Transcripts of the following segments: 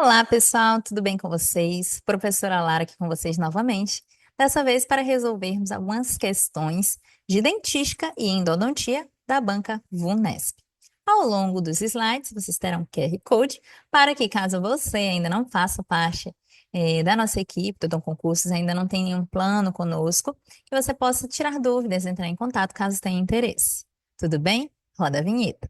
Olá, pessoal, tudo bem com vocês? Professora Lara aqui com vocês novamente, dessa vez para resolvermos algumas questões de dentística e endodontia da banca VUNESP. Ao longo dos slides, vocês terão QR Code para que, caso você ainda não faça parte da nossa equipe do Dom Concursos, ainda não tenha nenhum plano conosco, que você possa tirar dúvidas, entrar em contato caso tenha interesse. Tudo bem? Roda a vinheta.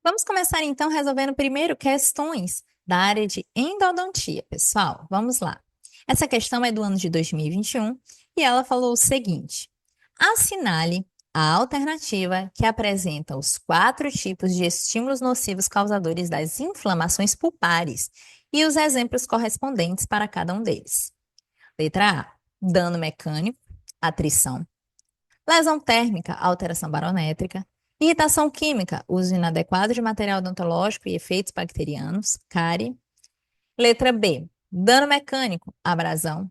Vamos começar então resolvendo primeiro questões da área de endodontia, pessoal. Vamos lá. Essa questão é do ano de 2021 e ela falou o seguinte: assinale a alternativa que apresenta os 4 tipos de estímulos nocivos causadores das inflamações pulpares e os exemplos correspondentes para cada um deles. Letra A: dano mecânico, atrição. Lesão térmica, alteração barométrica. Irritação química, uso inadequado de material odontológico e efeitos bacterianos, cárie. Letra B, dano mecânico, abrasão.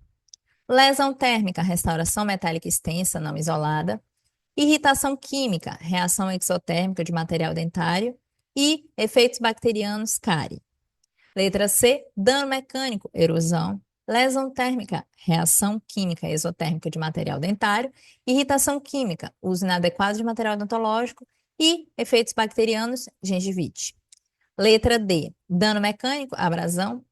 Lesão térmica, restauração metálica extensa, não isolada. Irritação química, reação exotérmica de material dentário. E efeitos bacterianos, cárie. Letra C, dano mecânico, erosão. Lesão térmica, reação química exotérmica de material dentário. Irritação química, uso inadequado de material odontológico. E efeitos bacterianos, gengivite. Letra D, dano mecânico, abrasão.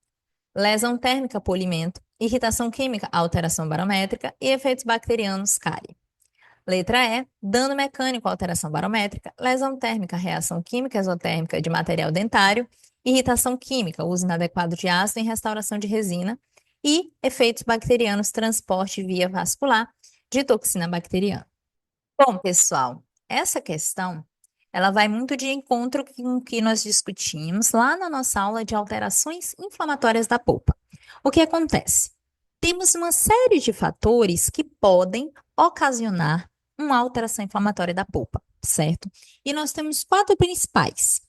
Lesão térmica, polimento. Irritação química, alteração barométrica. E efeitos bacterianos, cárie. Letra E, dano mecânico, alteração barométrica, lesão térmica, reação química exotérmica de material dentário, irritação química, uso inadequado de ácido em restauração de resina e efeitos bacterianos, transporte via vascular de toxina bacteriana. Bom, pessoal, essa questão, ela vai muito de encontro com o que nós discutimos lá na nossa aula de alterações inflamatórias da polpa. O que acontece? Temos uma série de fatores que podem ocasionar uma alteração inflamatória da polpa, certo? E nós temos 4 principais.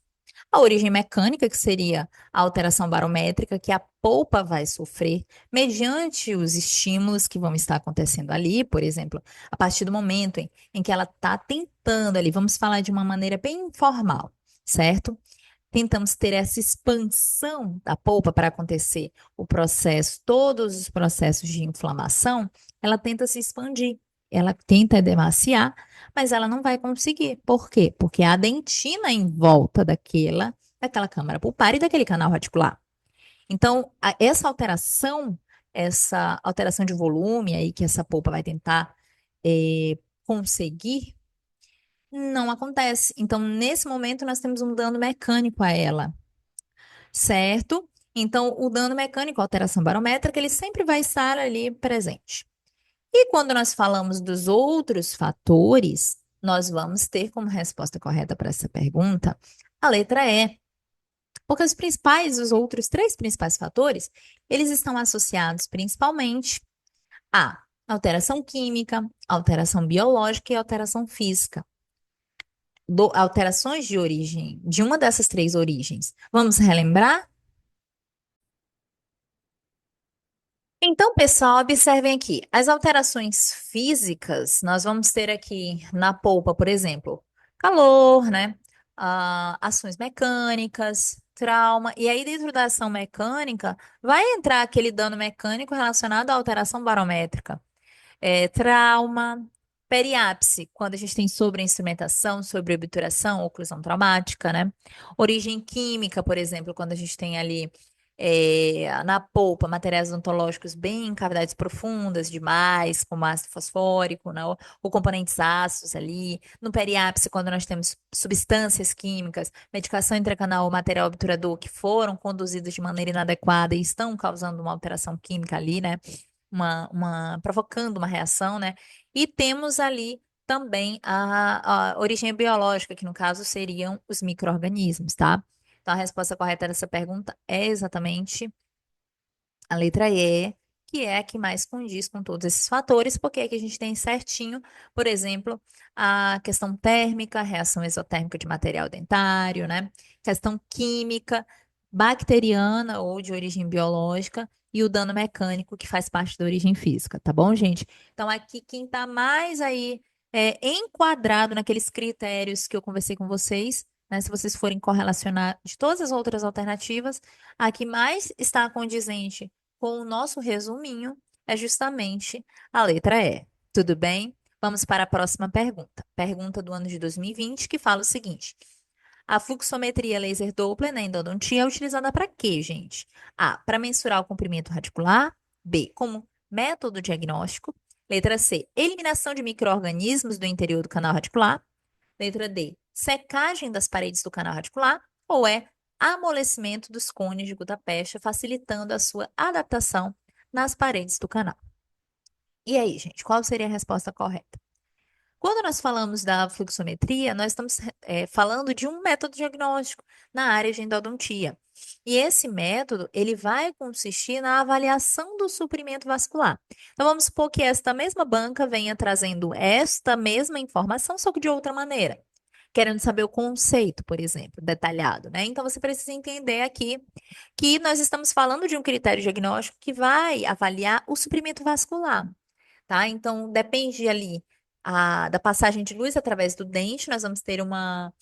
A origem mecânica, que seria a alteração barométrica que a polpa vai sofrer mediante os estímulos que vão estar acontecendo ali, por exemplo, a partir do momento em que ela está tentando ali, vamos falar de uma maneira bem informal, certo? Tentamos ter essa expansão da polpa para acontecer o processo, todos os processos de inflamação, ela tenta se expandir, ela tenta emaciar, mas ela não vai conseguir. Por quê? Porque há dentina em volta daquela câmara pulpar e daquele canal radicular. Então, essa alteração de volume aí que essa polpa vai tentar conseguir, não acontece. Então, nesse momento, nós temos um dano mecânico a ela, certo? Então, o dano mecânico, a alteração barométrica, ele sempre vai estar ali presente. E quando nós falamos dos outros fatores, nós vamos ter como resposta correta para essa pergunta a letra E. Porque os outros 3 principais fatores, eles estão associados principalmente a alteração química, alteração biológica e alteração física. Alterações de origem, de uma dessas 3 origens. Vamos relembrar? Então, pessoal, observem aqui. As alterações físicas, nós vamos ter aqui na polpa, por exemplo, calor, né? Ações mecânicas, trauma. E aí, dentro da ação mecânica, vai entrar aquele dano mecânico relacionado à alteração barométrica. Trauma, periápse, quando a gente tem sobreinstrumentação, sobreobturação, oclusão traumática, né? Origem química, por exemplo, quando a gente tem ali na polpa materiais odontológicos bem em cavidades profundas demais, como ácido fosfórico, né? Ou componentes ácidos ali. No periápse, quando nós temos substâncias químicas, medicação intracanal ou material obturador que foram conduzidos de maneira inadequada e estão causando uma alteração química ali, né? Provocando uma reação, né? E temos ali também a origem biológica, que no caso seriam os micro-organismos, tá? Então a resposta correta dessa pergunta é exatamente a letra E, que é a que mais condiz com todos esses fatores, porque aqui a gente tem certinho, por exemplo, a questão térmica, reação exotérmica de material dentário, né? Questão química, bacteriana ou de origem biológica, e o dano mecânico, que faz parte da origem física, tá bom, gente? Então, aqui quem tá mais aí enquadrado naqueles critérios que eu conversei com vocês, né? Se vocês forem correlacionar de todas as outras alternativas, a que mais está condizente com o nosso resuminho é justamente a letra E. Tudo bem? Vamos para a próxima pergunta. Pergunta do ano de 2020, que fala o seguinte: a fluxometria laser Doppler na endodontia é utilizada para quê, gente? A, para mensurar o comprimento radicular. B, como método diagnóstico. Letra C, eliminação de micro-organismos do interior do canal radicular. Letra D, secagem das paredes do canal radicular. Ou é amolecimento dos cones de Guttapercha, facilitando a sua adaptação nas paredes do canal. E aí, gente, qual seria a resposta correta? Quando nós falamos da fluxometria, nós estamos falando de um método diagnóstico na área de endodontia. E esse método, ele vai consistir na avaliação do suprimento vascular. Então, vamos supor que esta mesma banca venha trazendo esta mesma informação, só que de outra maneira. Querendo saber o conceito, por exemplo, detalhado, né? Então, você precisa entender aqui que nós estamos falando de um critério diagnóstico que vai avaliar o suprimento vascular, tá? Então, depende ali da passagem de luz através do dente, nós vamos ter uma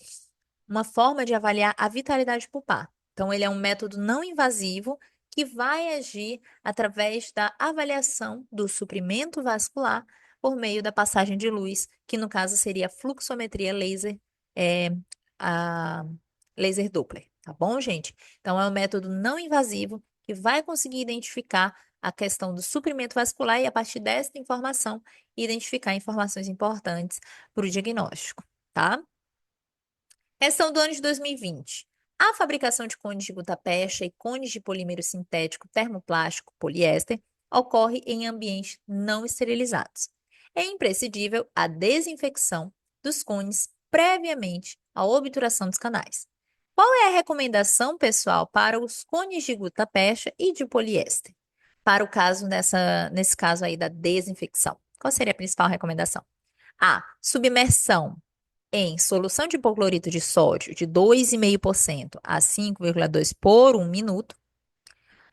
forma de avaliar a vitalidade pulpar. Então, ele é um método não invasivo que vai agir através da avaliação do suprimento vascular por meio da passagem de luz, que no caso seria a fluxometria laser, a laser Doppler, tá bom, gente? Então, é um método não invasivo que vai conseguir identificar a questão do suprimento vascular e, a partir dessa informação, identificar informações importantes para o diagnóstico, tá? Questão do ano de 2020. A fabricação de cones de gutta-percha e cones de polímero sintético termoplástico poliéster ocorre em ambientes não esterilizados. É imprescindível a desinfecção dos cones previamente à obturação dos canais. Qual é a recomendação, pessoal, para os cones de gutta-percha e de poliéster? Para o caso nesse caso aí da desinfecção. Qual seria a principal recomendação? A. Submersão em solução de hipoclorito de sódio de 2,5% a 5,2 por 1 minuto.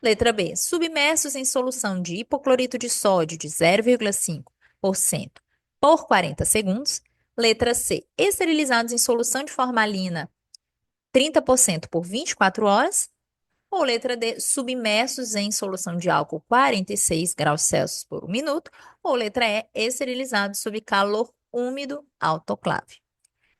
Letra B. Submersos em solução de hipoclorito de sódio de 0,5% por 40 segundos. Letra C. Esterilizados em solução de formalina 30% por 24 horas. Ou letra D, submersos em solução de álcool 46 graus Celsius por 1 minuto. Ou letra E, esterilizados sob calor úmido autoclave.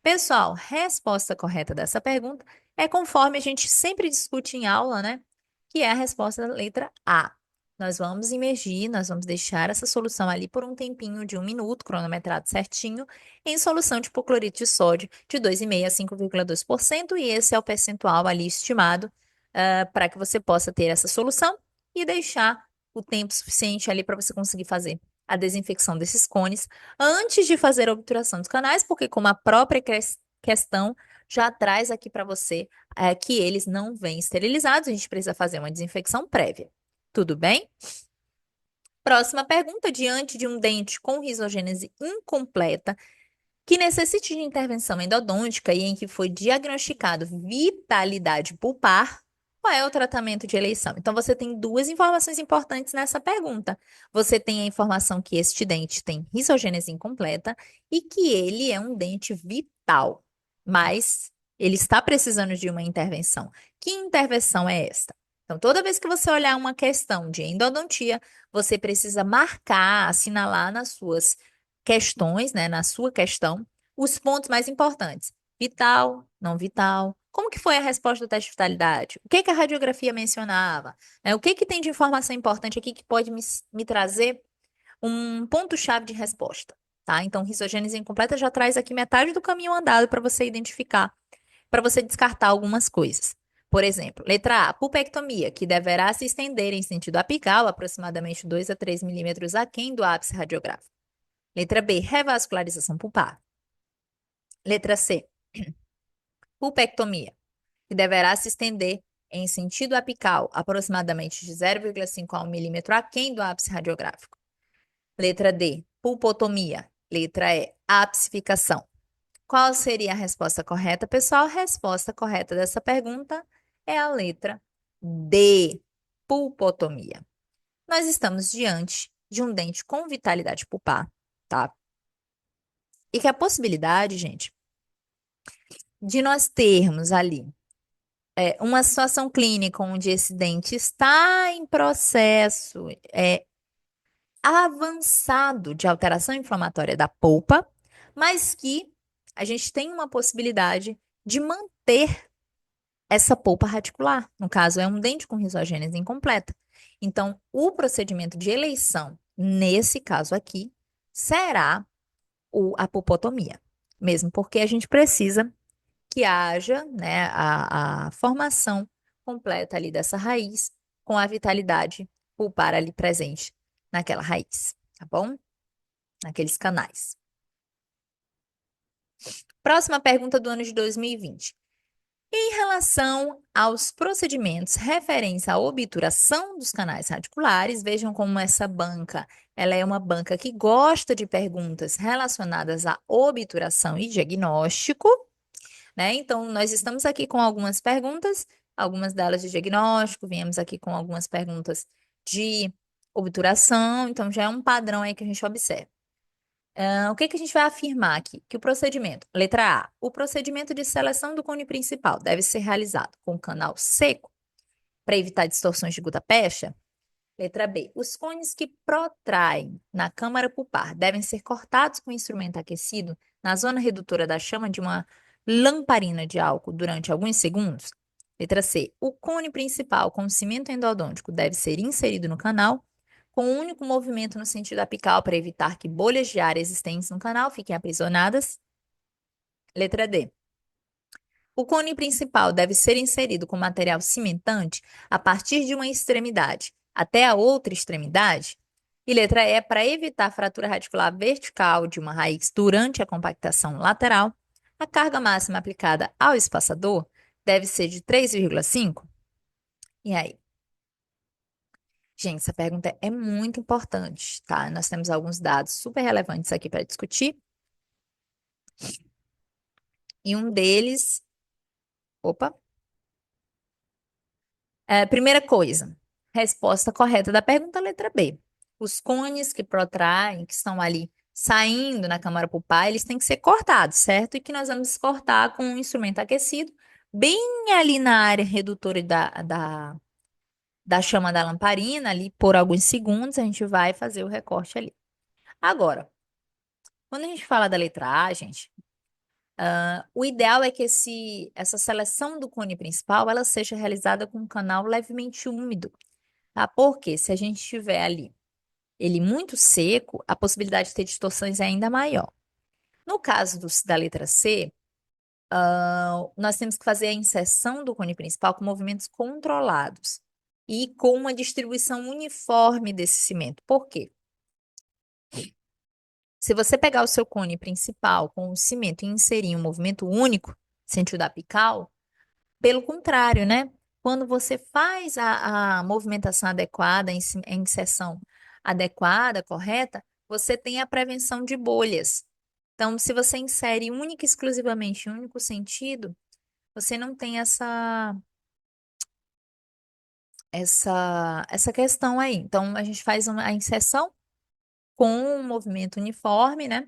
Pessoal, resposta correta dessa pergunta é conforme a gente sempre discute em aula, né? Que é a resposta da letra A. Nós vamos imergir, nós vamos deixar essa solução ali por um tempinho de 1 minuto, cronometrado certinho, em solução de hipoclorito de sódio de 2,5% a 5,2%, e esse é o percentual ali estimado para que você possa ter essa solução e deixar o tempo suficiente ali para você conseguir fazer a desinfecção desses cones antes de fazer a obturação dos canais, porque como a própria questão já traz aqui para você que eles não vêm esterilizados, a gente precisa fazer uma desinfecção prévia. Tudo bem? Próxima pergunta: diante de um dente com risogênese incompleta, que necessite de intervenção endodôntica e em que foi diagnosticado vitalidade pulpar, qual é o tratamento de eleição? Então, você tem duas informações importantes nessa pergunta. Você tem a informação que este dente tem risogênese incompleta e que ele é um dente vital, mas ele está precisando de uma intervenção. Que intervenção é esta? Então, toda vez que você olhar uma questão de endodontia, você precisa marcar, assinalar nas suas questões, né, na sua questão, os pontos mais importantes. Vital, não vital. Como que foi a resposta do teste de vitalidade? O que que a radiografia mencionava? Né? O que que tem de informação importante aqui que pode me trazer um ponto-chave de resposta, tá? Então, risogênese incompleta já traz aqui metade do caminho andado para você identificar, para você descartar algumas coisas. Por exemplo, letra A, pulpectomia, que deverá se estender em sentido apical, aproximadamente 2 a 3 milímetros aquém do ápice radiográfico. Letra B, revascularização pulpar. Letra C, pulpectomia, que deverá se estender em sentido apical, aproximadamente de 0,5 a 1 milímetro aquém do ápice radiográfico. Letra D, pulpotomia. Letra E, apsificação. Qual seria a resposta correta, pessoal? A resposta correta dessa pergunta é a letra D, pulpotomia. Nós estamos diante de um dente com vitalidade pulpar, tá? E que a possibilidade, gente, de nós termos ali uma situação clínica onde esse dente está em processo avançado de alteração inflamatória da polpa, mas que a gente tem uma possibilidade de manter essa polpa radicular. No caso, é um dente com risogênese incompleta. Então, o procedimento de eleição, nesse caso aqui, será a pulpotomia, mesmo porque a gente precisa que haja, né, a formação completa ali dessa raiz com a vitalidade pulpar ali presente naquela raiz, tá bom? Naqueles canais. Próxima pergunta do ano de 2020. Em relação aos procedimentos referentes à obturação dos canais radiculares, vejam como essa banca, ela é uma banca que gosta de perguntas relacionadas à obturação e diagnóstico, né? Então, nós estamos aqui com algumas perguntas, algumas delas de diagnóstico, viemos aqui com algumas perguntas de obturação, então já é um padrão aí que a gente observa. O que que a gente vai afirmar aqui? Que o procedimento, letra A, o procedimento de seleção do cone principal deve ser realizado com canal seco para evitar distorções de gutta-percha. Letra B, os cones que protraem na câmara pulpar devem ser cortados com instrumento aquecido na zona redutora da chama de uma lamparina de álcool durante alguns segundos. Letra C, o cone principal com cimento endodôntico deve ser inserido no canal com um único movimento no sentido apical para evitar que bolhas de ar existentes no canal fiquem aprisionadas. Letra D. O cone principal deve ser inserido com material cimentante a partir de uma extremidade até a outra extremidade. E letra E, para evitar a fratura radicular vertical de uma raiz durante a compactação lateral, a carga máxima aplicada ao espaçador deve ser de 3,5. E aí? Gente, essa pergunta é muito importante, tá? Nós temos alguns dados super relevantes aqui para discutir. E um deles, opa, primeira coisa, resposta correta da pergunta, letra B. Os cones que protraem, que estão ali saindo na câmara pulpar, eles têm que ser cortados, certo? E que nós vamos cortar com um instrumento aquecido, bem ali na área redutora da chama da lamparina, ali por alguns segundos, a gente vai fazer o recorte ali. Agora, quando a gente fala da letra A, gente, o ideal é que essa seleção do cone principal ela seja realizada com um canal levemente úmido, tá? Porque se a gente tiver ali ele muito seco, a possibilidade de ter distorções é ainda maior. No caso da letra C, nós temos que fazer a inserção do cone principal com movimentos controlados e com uma distribuição uniforme desse cimento. Por quê? Se você pegar o seu cone principal com o cimento e inserir em um movimento único, sentido apical, pelo contrário, né? Quando você faz a movimentação adequada, a inserção adequada, correta, você tem a prevenção de bolhas. Então, se você insere única e exclusivamente em um único sentido, você não tem essa questão aí. Então, a gente faz a inserção com um movimento uniforme, né?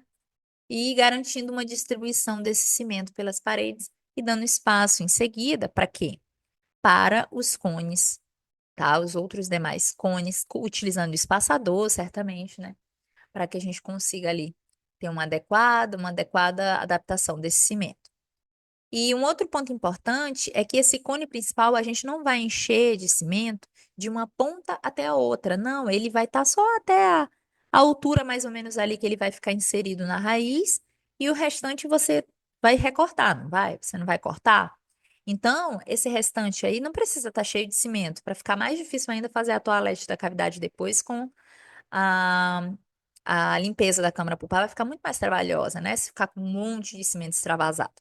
E garantindo uma distribuição desse cimento pelas paredes e dando espaço em seguida para quê? Para os cones, tá? Os outros demais cones, utilizando o espaçador, certamente, né? Para que a gente consiga ali ter uma adequada adaptação desse cimento. E um outro ponto importante é que esse cone principal a gente não vai encher de cimento de uma ponta até a outra. Não, ele vai estar só até a altura mais ou menos ali que ele vai ficar inserido na raiz e o restante você vai recortar, não vai? Você não vai cortar? Então, esse restante aí não precisa estar cheio de cimento para ficar mais difícil ainda fazer a toalete da cavidade depois com a, a limpeza da câmara pulpar vai ficar muito mais trabalhosa, né? Se ficar com um monte de cimento extravasado.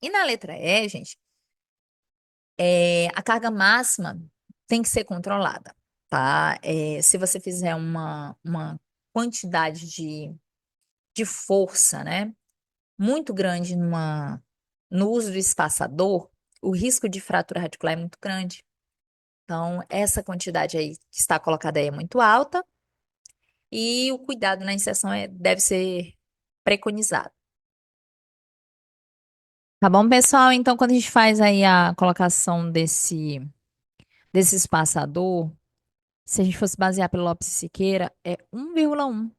E na letra E, gente, a carga máxima tem que ser controlada, tá? Se você fizer uma quantidade de força, né, muito grande no uso do espaçador, o risco de fratura radicular é muito grande. Então, essa quantidade aí que está colocada aí é muito alta. e o cuidado na inserção deve ser preconizado. Tá bom, pessoal? Então, quando a gente faz aí a colocação desse espaçador, se a gente fosse basear pelo Lopes e Siqueira, é 1,1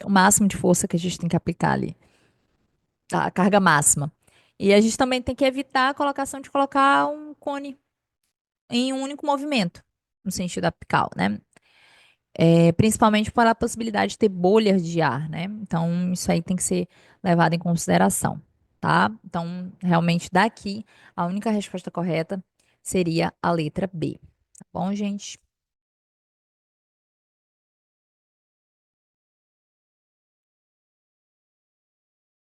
o máximo de força que a gente tem que aplicar ali, tá? A carga máxima. E a gente também tem que evitar a colocação de colocar um cone em um único movimento, no sentido apical, né? Principalmente para a possibilidade de ter bolhas de ar, né? Então, isso aí tem que ser levado em consideração, tá? Então, realmente, daqui, a única resposta correta seria a letra B, tá bom, gente?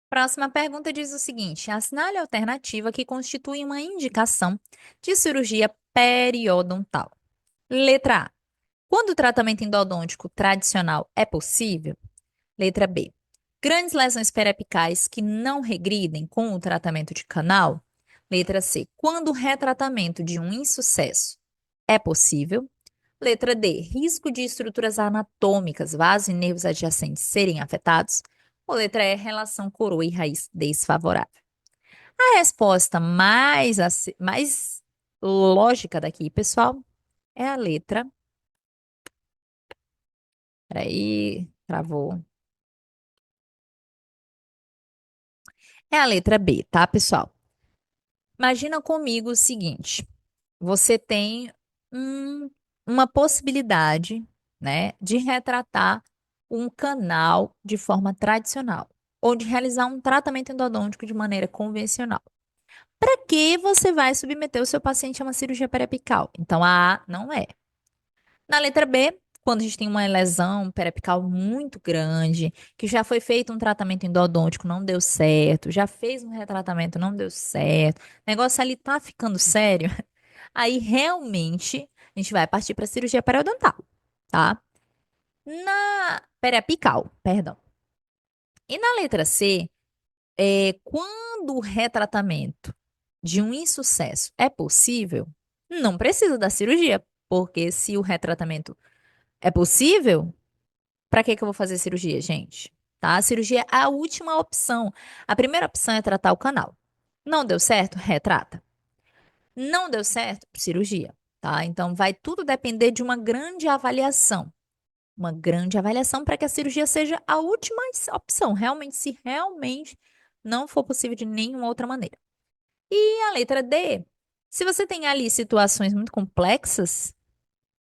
Próxima pergunta diz o seguinte: assinale a alternativa que constitui uma indicação de cirurgia periodontal. Letra A. Quando o tratamento endodôntico tradicional é possível? Letra B. Grandes lesões periapicais que não regridem com o tratamento de canal? Letra C. Quando o retratamento de um insucesso é possível? Letra D. Risco de estruturas anatômicas, vasos e nervos adjacentes serem afetados? Ou letra E. Relação coroa e raiz desfavorável? A resposta mais lógica daqui, pessoal, é a letra. Peraí, travou. É a letra B, tá, pessoal? Imagina comigo o seguinte: você tem um- uma possibilidade, né, de retratar um canal de forma tradicional ou de realizar um tratamento endodôntico de maneira convencional. Para que você vai submeter o seu paciente a uma cirurgia periapical? Então, a A não é. Na letra B, quando a gente tem uma lesão periapical muito grande, que já foi feito um tratamento endodôntico, não deu certo, já fez um retratamento, não deu certo, o negócio ali tá ficando sério, aí realmente a gente vai partir para cirurgia periodontal, tá? Na periapical, perdão. E na letra C, quando o retratamento de um insucesso é possível, não precisa da cirurgia, porque se o retratamento é possível, para que que eu vou fazer cirurgia, gente? Tá? A cirurgia é a última opção. A primeira opção é tratar o canal. Não deu certo? Retrata. Não deu certo? Cirurgia, tá? Então vai tudo depender de uma grande avaliação para que a cirurgia seja a última opção, realmente, se realmente não for possível de nenhuma outra maneira. E a letra D, se você tem ali situações muito complexas,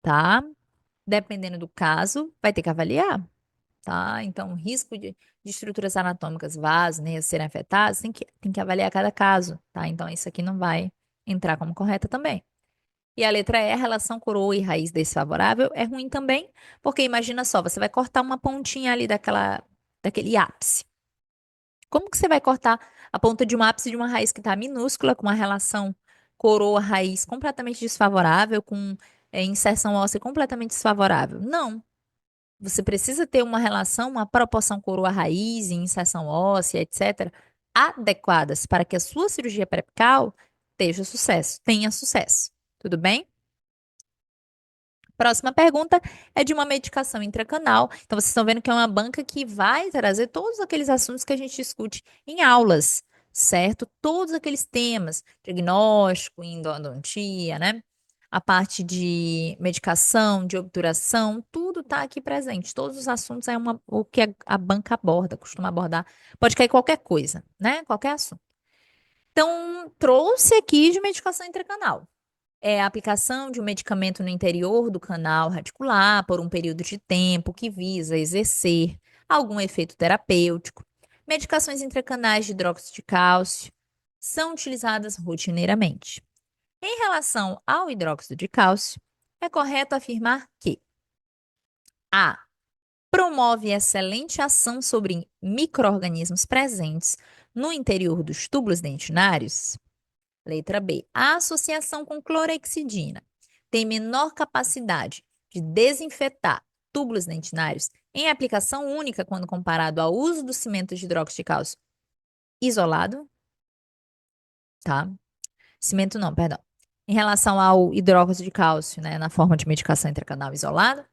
tá? Dependendo do caso, vai ter que avaliar, tá? Então, o risco de estruturas anatômicas, vasos, né, serem afetados, tem que avaliar cada caso, tá? Então, isso aqui não vai entrar como correta também. E a letra E, relação coroa e raiz desfavorável, é ruim também, porque imagina só, você vai cortar uma pontinha ali daquele ápice. Como que você vai cortar a ponta de um ápice de uma raiz que está minúscula, com uma relação coroa-raiz completamente desfavorável, com inserção óssea completamente desfavorável? Não. Você precisa ter uma relação, uma proporção coroa-raiz, inserção óssea, etc., adequadas para que a sua cirurgia periapical tenha sucesso. Tudo bem? Próxima pergunta é de uma medicação intracanal. Então, vocês estão vendo que é uma banca que vai trazer todos aqueles assuntos que a gente discute em aulas, certo? Todos aqueles temas, diagnóstico, endodontia, né? A parte de medicação, de obturação, tudo está aqui presente. Todos os assuntos é o que a banca aborda, costuma abordar. Pode cair qualquer coisa, né? Qualquer assunto. Então, trouxe aqui de medicação intracanal a aplicação de um medicamento no interior do canal radicular por um período de tempo que visa exercer algum efeito terapêutico. Medicações intracanais de hidróxido de cálcio são utilizadas rotineiramente. Em relação ao hidróxido de cálcio, é correto afirmar que A. Promove excelente ação sobre micro-organismos presentes no interior dos túbulos dentinários. Letra B. A associação com clorexidina tem menor capacidade de desinfetar túbulos dentinários em aplicação única quando comparado ao uso do cimento de hidróxido de cálcio isolado, tá? Cimento não, perdão. Em relação ao hidróxido de cálcio, né, na forma de medicação intracanal isolada.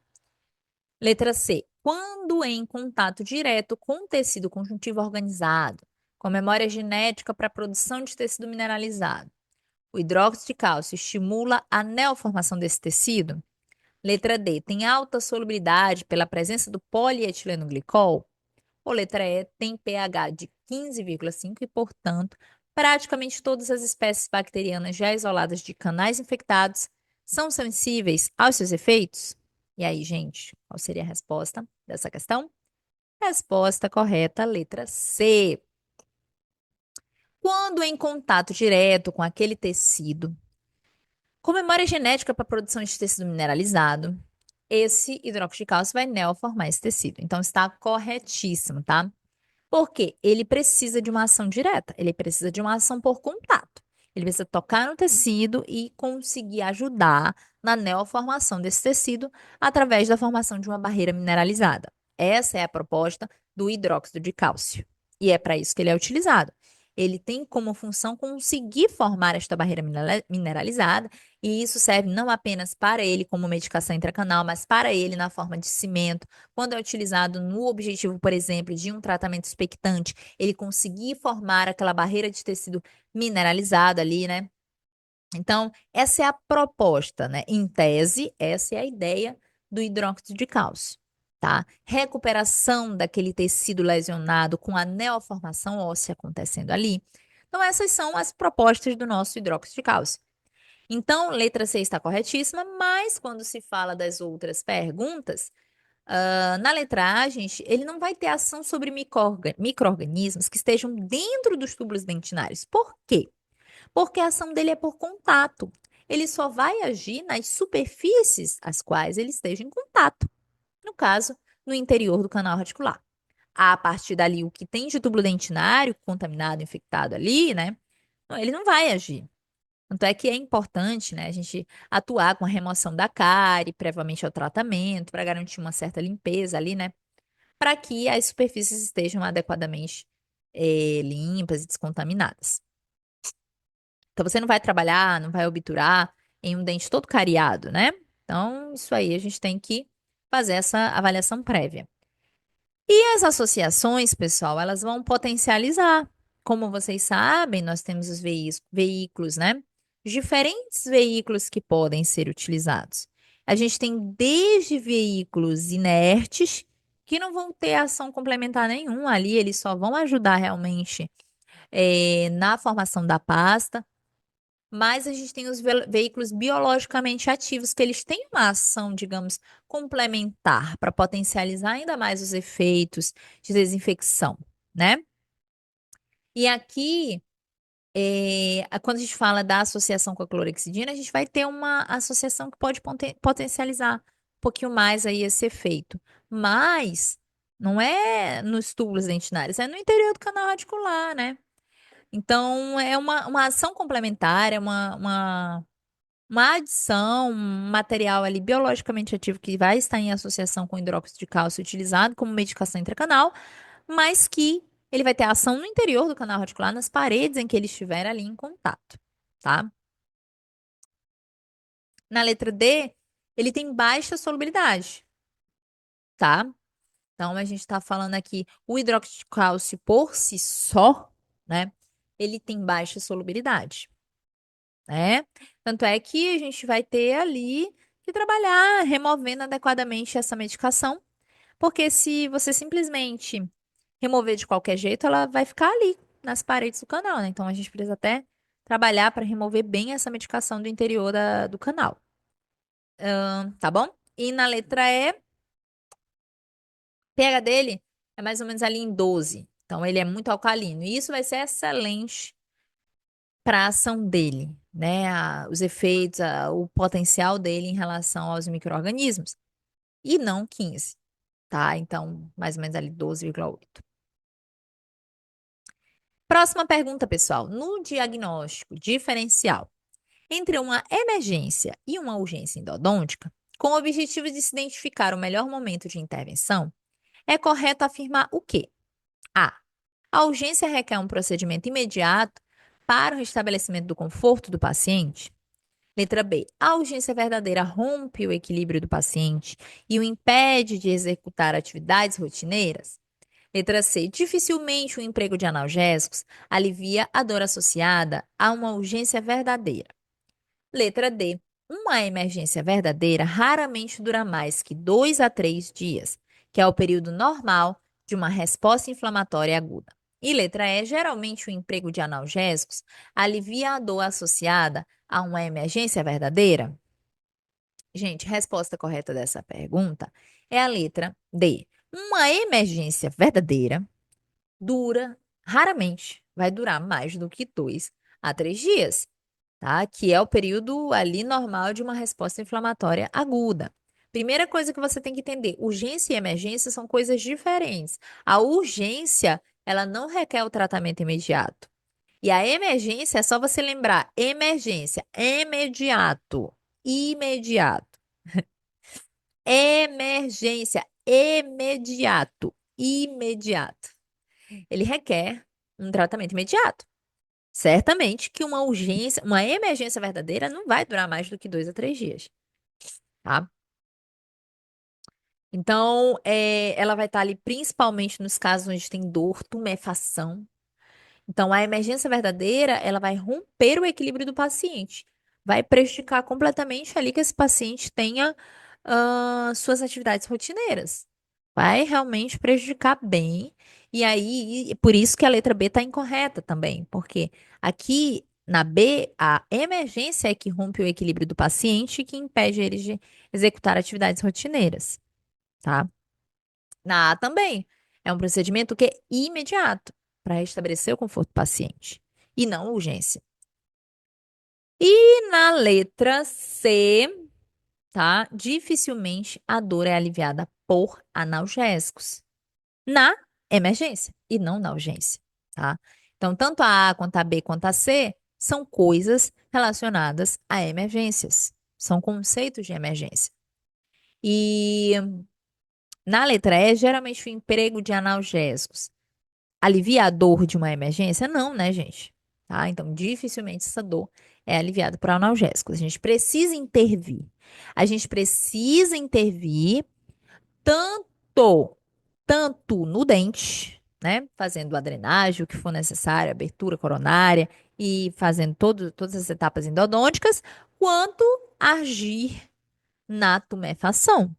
Letra C. quando em contato direto com tecido conjuntivo organizado, com memória genética para a produção de tecido mineralizado. O hidróxido de cálcio estimula a neoformação desse tecido. Letra D, tem alta solubilidade pela presença do polietileno glicol. Ou letra E, tem pH de 15,5 e, portanto, praticamente todas as espécies bacterianas já isoladas de canais infectados são sensíveis aos seus efeitos? E aí, gente, qual seria a resposta dessa questão? Resposta correta, letra C. Quando em contato direto com aquele tecido, com memória genética para a produção de tecido mineralizado, esse hidróxido de cálcio vai neoformar esse tecido. Então, está corretíssimo, tá? Porque ele precisa de uma ação direta, ele precisa de uma ação por contato. Ele precisa tocar no tecido e conseguir ajudar na neoformação desse tecido através da formação de uma barreira mineralizada. Essa é a proposta do hidróxido de cálcio. E é para isso que ele é utilizado. Ele tem como função conseguir formar esta barreira mineralizada, e isso serve não apenas para ele como medicação intracanal, mas para ele na forma de cimento, quando é utilizado no objetivo, por exemplo, de um tratamento expectante, ele conseguir formar aquela barreira de tecido mineralizado ali, né? Então, essa é a proposta, né? Em tese, essa é a ideia do hidróxido de cálcio, tá? Recuperação daquele tecido lesionado com a neoformação óssea acontecendo ali. Então, essas são as propostas do nosso hidróxido de cálcio. Então, letra C está corretíssima, mas quando se fala das outras perguntas, na letra A, gente, ele não vai ter ação sobre micro-organismos que estejam dentro dos túbulos dentinários. Por quê? Porque a ação dele é por contato. Ele só vai agir nas superfícies às quais ele esteja em contato. No caso, no interior do canal radicular. A partir dali, o que tem de túbulo dentinário contaminado, infectado ali, né? Ele não vai agir. Tanto é que é importante, né, a gente atuar com a remoção da cárie previamente ao tratamento, para garantir uma certa limpeza ali, né? Para que as superfícies estejam adequadamente limpas e descontaminadas. Então, você não vai trabalhar, não vai obturar em um dente todo cariado, né? Então, isso aí a gente tem que fazer essa avaliação prévia. E as associações, pessoal, elas vão potencializar. Como vocês sabem, nós temos os veículos, né? Diferentes veículos que podem ser utilizados. A gente tem desde veículos inertes, que não vão ter ação complementar nenhuma ali, eles só vão ajudar realmente na formação da pasta. Mas a gente tem os veículos biologicamente ativos, que eles têm uma ação, digamos, complementar para potencializar ainda mais os efeitos de desinfecção, né? E aqui, quando a gente fala da associação com a clorexidina, a gente vai ter uma associação que pode potencializar um pouquinho mais aí esse efeito. Mas não é nos túbulos dentinários, é no interior do canal radicular, né? Então, é uma ação complementar, é uma adição, um material ali biologicamente ativo que vai estar em associação com hidróxido de cálcio utilizado como medicação intracanal, mas que ele vai ter ação no interior do canal radicular, nas paredes em que ele estiver ali em contato, tá? Na letra D, ele tem baixa solubilidade, tá? Então, a gente está falando aqui, o hidróxido de cálcio por si só, né? Ele tem baixa solubilidade, né? Tanto é que a gente vai ter ali que trabalhar removendo adequadamente essa medicação, porque se você simplesmente remover de qualquer jeito, ela vai ficar ali nas paredes do canal, né? Então a gente precisa até trabalhar para remover bem essa medicação do interior do canal, tá bom? E na letra E, pH dele é mais ou menos ali em 12. Então ele é muito alcalino. E isso vai ser excelente para a ação dele, né? Os efeitos, o potencial dele em relação aos micro-organismos. E não 15, tá? Então, mais ou menos ali 12,8. Próxima pergunta, pessoal. No diagnóstico diferencial entre uma emergência e uma urgência endodôntica, com o objetivo de se identificar o melhor momento de intervenção, é correto afirmar o quê? A. A urgência requer um procedimento imediato para o restabelecimento do conforto do paciente. Letra B. A urgência verdadeira rompe o equilíbrio do paciente e o impede de executar atividades rotineiras. Letra C. Dificilmente o emprego de analgésicos alivia a dor associada a uma urgência verdadeira. Letra D. Uma emergência verdadeira raramente dura mais que 2 a 3 dias, que é o período normal de uma resposta inflamatória aguda. E letra E. Geralmente o emprego de analgésicos alivia a dor associada a uma emergência verdadeira. Gente, a resposta correta dessa pergunta é a letra D. Uma emergência verdadeira dura, raramente vai durar mais do que 2 a 3 dias, tá? Que é o período ali normal de uma resposta inflamatória aguda. Primeira coisa que você tem que entender, urgência e emergência são coisas diferentes. A urgência, ela não requer o tratamento imediato. E a emergência é só você lembrar, emergência, imediato, imediato. Emergência, imediato, imediato. Ele requer um tratamento imediato. Certamente que uma urgência, uma emergência verdadeira não vai durar mais do que 2 a 3 dias, tá? Então, ela vai estar ali principalmente nos casos onde tem dor, tumefação. Então, a emergência verdadeira, ela vai romper o equilíbrio do paciente. Vai prejudicar completamente ali que esse paciente tenha suas atividades rotineiras. Vai realmente prejudicar bem. E aí, por isso que a letra B está incorreta também, porque aqui na B, a emergência é que rompe o equilíbrio do paciente e que impede ele de executar atividades rotineiras, tá? Na A também. É um procedimento que é imediato para restabelecer o conforto do paciente e não urgência. E na letra C, tá? Dificilmente a dor é aliviada por analgésicos. Na emergência e não na urgência, tá? Então, tanto a A quanto a B quanto a C são coisas relacionadas a emergências. São conceitos de emergência. E na letra E, geralmente o emprego de analgésicos alivia a dor de uma emergência? Não, né, gente? Tá? Então, dificilmente essa dor é aliviada por analgésicos. A gente precisa intervir. A gente precisa intervir tanto, tanto no dente, né? Fazendo a drenagem, o que for necessário, abertura coronária e fazendo todas as etapas endodônticas, quanto agir na tumefação,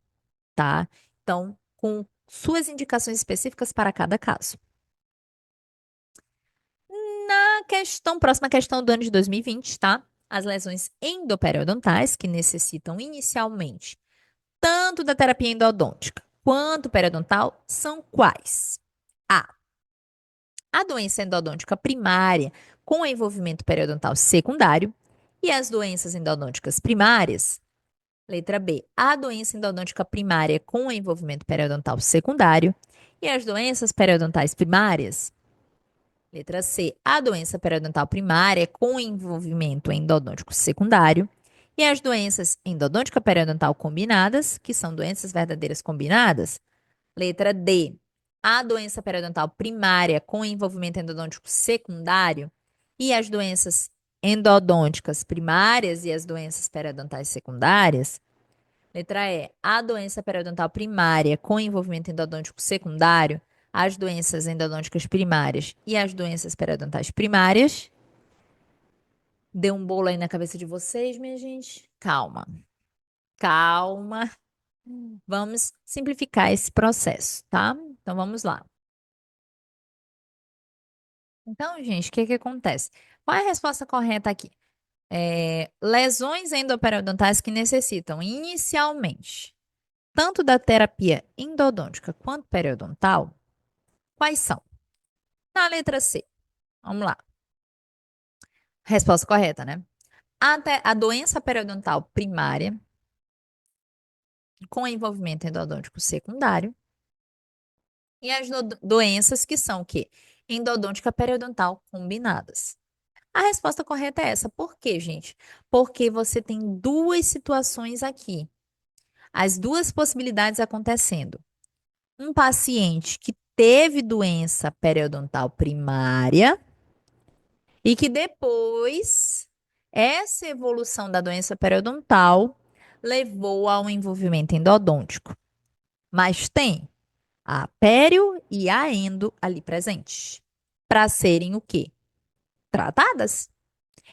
tá? Então, com suas indicações específicas para cada caso. Na questão, próxima questão do ano de 2020, tá? As lesões endoperiodontais, que necessitam inicialmente tanto da terapia endodôntica quanto periodontal, são quais? A. A doença endodôntica primária com envolvimento periodontal secundário e as doenças endodônticas primárias. Letra B. A doença endodôntica primária com envolvimento periodontal secundário e as doenças periodontais primárias. Letra C. A doença periodontal primária com envolvimento endodôntico secundário. E as doenças endodôntica periodontal combinadas, que são doenças verdadeiras combinadas. Letra D. A doença periodontal primária com envolvimento endodôntico secundário. E as doenças endodônticas primárias e as doenças periodontais secundárias. Letra E. A doença periodontal primária com envolvimento endodôntico secundário, as doenças endodônticas primárias e as doenças periodontais primárias. Deu um bolo aí na cabeça de vocês, minha gente? Calma, calma. Vamos simplificar esse processo, tá? Então vamos lá. Então, gente, o que que acontece? Qual é a resposta correta aqui? Lesões endoperiodontais que necessitam inicialmente tanto da terapia endodôntica quanto periodontal. Quais são? Na letra C. Vamos lá. Resposta correta, né? A doença periodontal primária com envolvimento endodôntico secundário e as doenças que são o quê? Endodôntica periodontal combinadas. A resposta correta é essa. Por quê, gente? Porque você tem duas situações aqui. As duas possibilidades acontecendo. Um paciente que teve doença periodontal primária e que depois Essa evolução da doença periodontal levou ao envolvimento endodôntico, mas tem a pério e a endo ali presentes, para serem o quê? Tratadas.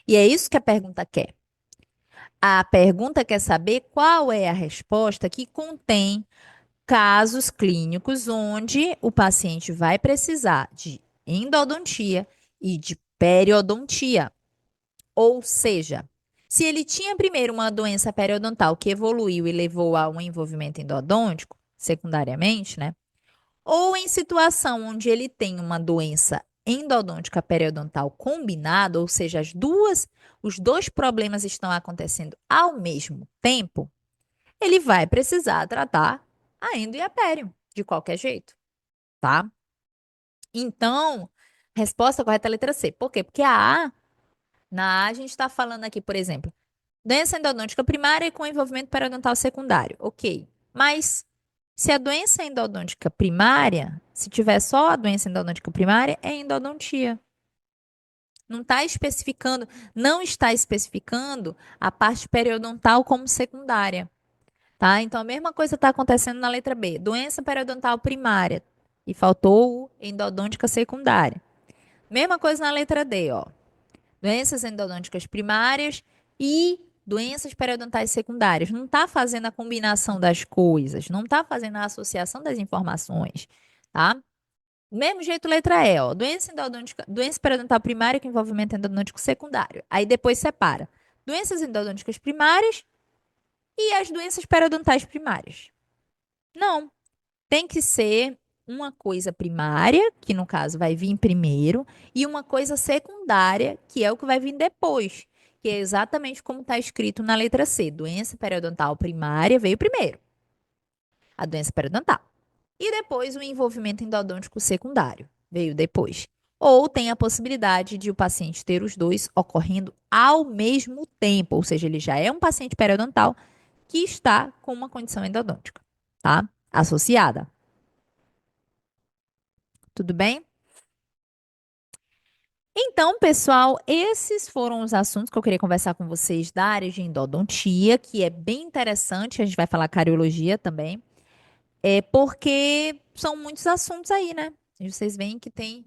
E é isso que a pergunta quer. A pergunta quer saber qual é a resposta que contém casos clínicos onde o paciente vai precisar de endodontia e de periodontia. Ou seja, se ele tinha primeiro uma doença periodontal que evoluiu e levou a um envolvimento endodôntico, secundariamente, né? Ou em situação onde ele tem uma doença endodôntica periodontal combinada, ou seja, os dois problemas estão acontecendo ao mesmo tempo, ele vai precisar tratar a endo e a pério, de qualquer jeito, tá? Então, resposta correta é a letra C. Por quê? Porque na A a gente está falando aqui, por exemplo, doença endodôntica primária com envolvimento periodontal secundário. Ok. Mas se a doença endodôntica primária, se tiver só a doença endodôntica primária, é endodontia. Não está especificando a parte periodontal como secundária, tá? Então a mesma coisa está acontecendo na letra B. Doença periodontal primária e faltou o endodôntica secundária. Mesma coisa na letra D, ó. Doenças endodônticas primárias e doenças periodontais secundárias. Não está fazendo a combinação das coisas, não está fazendo a associação das informações, tá? Do mesmo jeito, letra E, ó. Doença endodôntica, doença periodontal primária com envolvimento endodôntico secundário. Aí depois separa doenças endodônticas primárias e as doenças periodontais primárias. Não, tem que ser uma coisa primária, que no caso vai vir primeiro, e uma coisa secundária, que é o que vai vir depois, que é exatamente como está escrito na letra C. Doença periodontal primária veio primeiro, a doença periodontal. E depois o envolvimento endodôntico secundário veio depois. Ou tem a possibilidade de o paciente ter os dois ocorrendo ao mesmo tempo, ou seja, ele já é um paciente periodontal que está com uma condição endodôntica, tá? Associada. Tudo bem? Então, pessoal, esses foram os assuntos que eu queria conversar com vocês da área de endodontia, que é bem interessante. A gente vai falar cariologia também, porque são muitos assuntos aí, né? E vocês veem que tem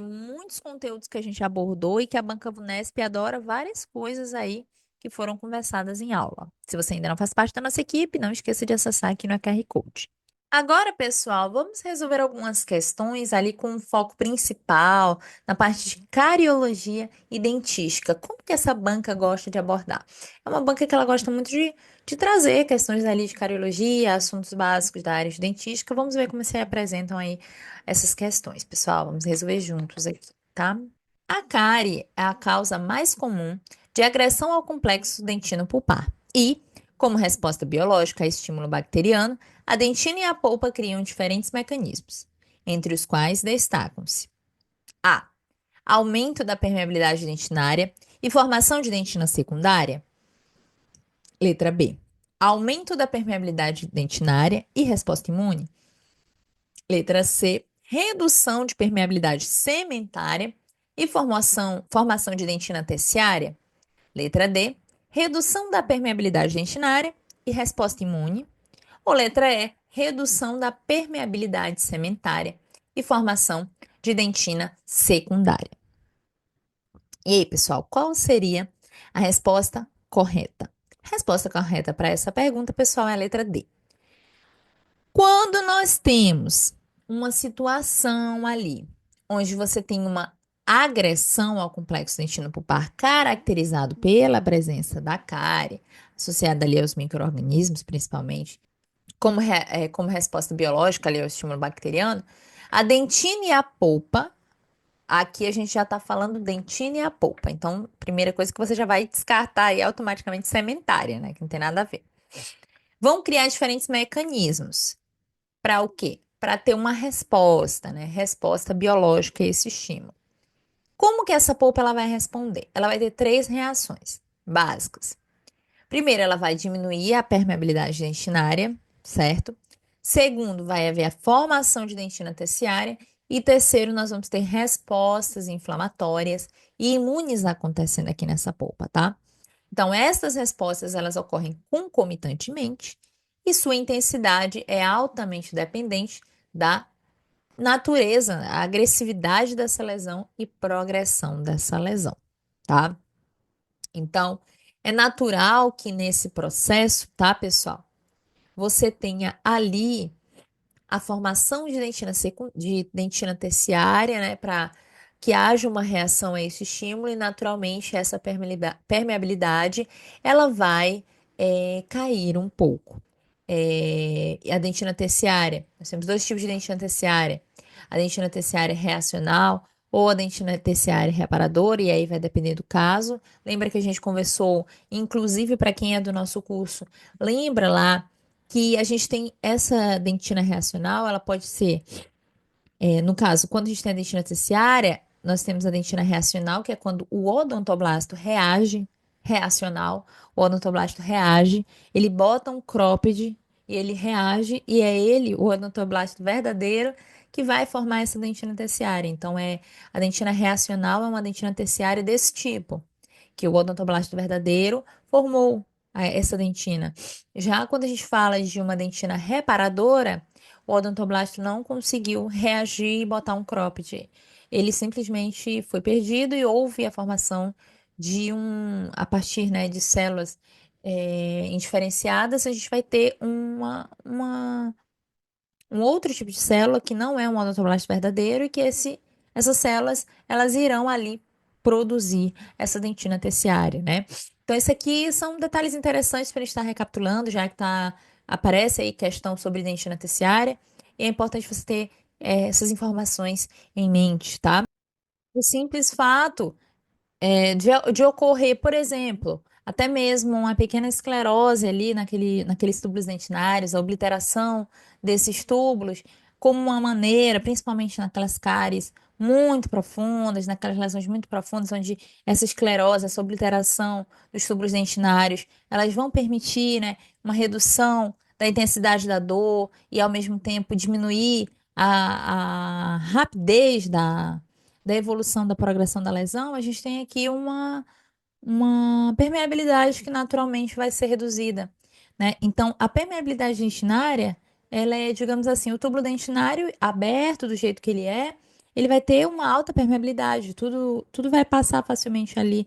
muitos conteúdos que a gente abordou e que a Banca Vunesp adora várias coisas aí que foram conversadas em aula. Se você ainda não faz parte da nossa equipe, não esqueça de acessar aqui no QR Code. Agora, pessoal, vamos resolver algumas questões ali com um foco principal na parte de cariologia e dentística. Como que essa banca gosta de abordar? É uma banca que ela gosta muito de trazer questões ali de cariologia, assuntos básicos da área de dentística. Vamos ver como se apresentam aí essas questões, pessoal. Vamos resolver juntos aqui, tá? A cárie é a causa mais comum de agressão ao complexo dentino pulpar e, como resposta biológica a estímulo bacteriano, a dentina e a polpa criam diferentes mecanismos, entre os quais destacam-se: A. Aumento da permeabilidade dentinária e formação de dentina secundária. Letra B. Aumento da permeabilidade dentinária e resposta imune. Letra C. Redução de permeabilidade sementária e formação de dentina terciária. Letra D. Redução da permeabilidade dentinária e resposta imune. Ou letra E. Redução da permeabilidade sementária e formação de dentina secundária. E aí, pessoal, qual seria a resposta correta? A resposta correta para essa pergunta, pessoal, é a letra D. Quando nós temos uma situação ali onde você tem uma agressão ao complexo dentino pulpar caracterizado pela presença da cárie, associada ali aos micro-organismos, principalmente, como resposta biológica ali ao estímulo bacteriano, a dentina e a polpa, aqui a gente já está falando dentina e a polpa. Então, primeira coisa que você já vai descartar aí automaticamente sementária, né? Que não tem nada a ver. Vão criar diferentes mecanismos. Para o quê? Para ter uma resposta, né? Resposta biológica a esse estímulo. Como que essa polpa ela vai responder? Ela vai ter três reações básicas. Primeiro, ela vai diminuir a permeabilidade dentinária, certo? Segundo, vai haver a formação de dentina terciária. E terceiro, nós vamos ter respostas inflamatórias e imunes acontecendo aqui nessa polpa, tá? Então, essas respostas, elas ocorrem concomitantemente e sua intensidade é altamente dependente da natureza, a agressividade dessa lesão e progressão dessa lesão, tá? Então, é natural que nesse processo, tá, pessoal, você tenha ali a formação de dentina terciária, né, para que haja uma reação a esse estímulo e naturalmente essa permeabilidade ela vai cair um pouco. A dentina terciária, nós temos dois tipos de dentina terciária, a dentina terciária reacional ou a dentina terciária reparadora, e aí vai depender do caso. Lembra que a gente conversou, inclusive para quem é do nosso curso, lembra lá que a gente tem essa dentina reacional, ela pode ser, no caso, quando a gente tem a dentina terciária, nós temos a dentina reacional, que é quando o odontoblasto reage, reacional, o odontoblasto reage, ele bota um cropped e ele reage, e é ele, o odontoblasto verdadeiro, que vai formar essa dentina terciária. Então, a dentina reacional é uma dentina terciária desse tipo que o odontoblasto verdadeiro formou essa dentina. Já quando a gente fala de uma dentina reparadora, o odontoblasto não conseguiu reagir e botar um cropped. Ele simplesmente foi perdido e houve a formação a partir, né, de células indiferenciadas, a gente vai ter um outro tipo de célula que não é um odontoblasto verdadeiro e que essas células elas irão ali produzir essa dentina terciária, né? Então, esse aqui são detalhes interessantes para a gente estar recapitulando, já que aparece aí questão sobre dentina terciária, e é importante você ter essas informações em mente, tá? O simples fato de ocorrer, por exemplo, até mesmo uma pequena esclerose ali naqueles túbulos dentinários, a obliteração desses túbulos, como uma maneira, principalmente naquelas cáries muito profundas, naquelas lesões muito profundas, onde essa esclerose, essa obliteração dos túbulos dentinários, elas vão permitir, né, uma redução da intensidade da dor e, ao mesmo tempo, diminuir a rapidez da evolução da progressão da lesão, a gente tem aqui uma permeabilidade que naturalmente vai ser reduzida, né? Então, a permeabilidade dentinária, ela é, digamos assim, o túbulo dentinário aberto do jeito que ele vai ter uma alta permeabilidade, tudo vai passar facilmente ali,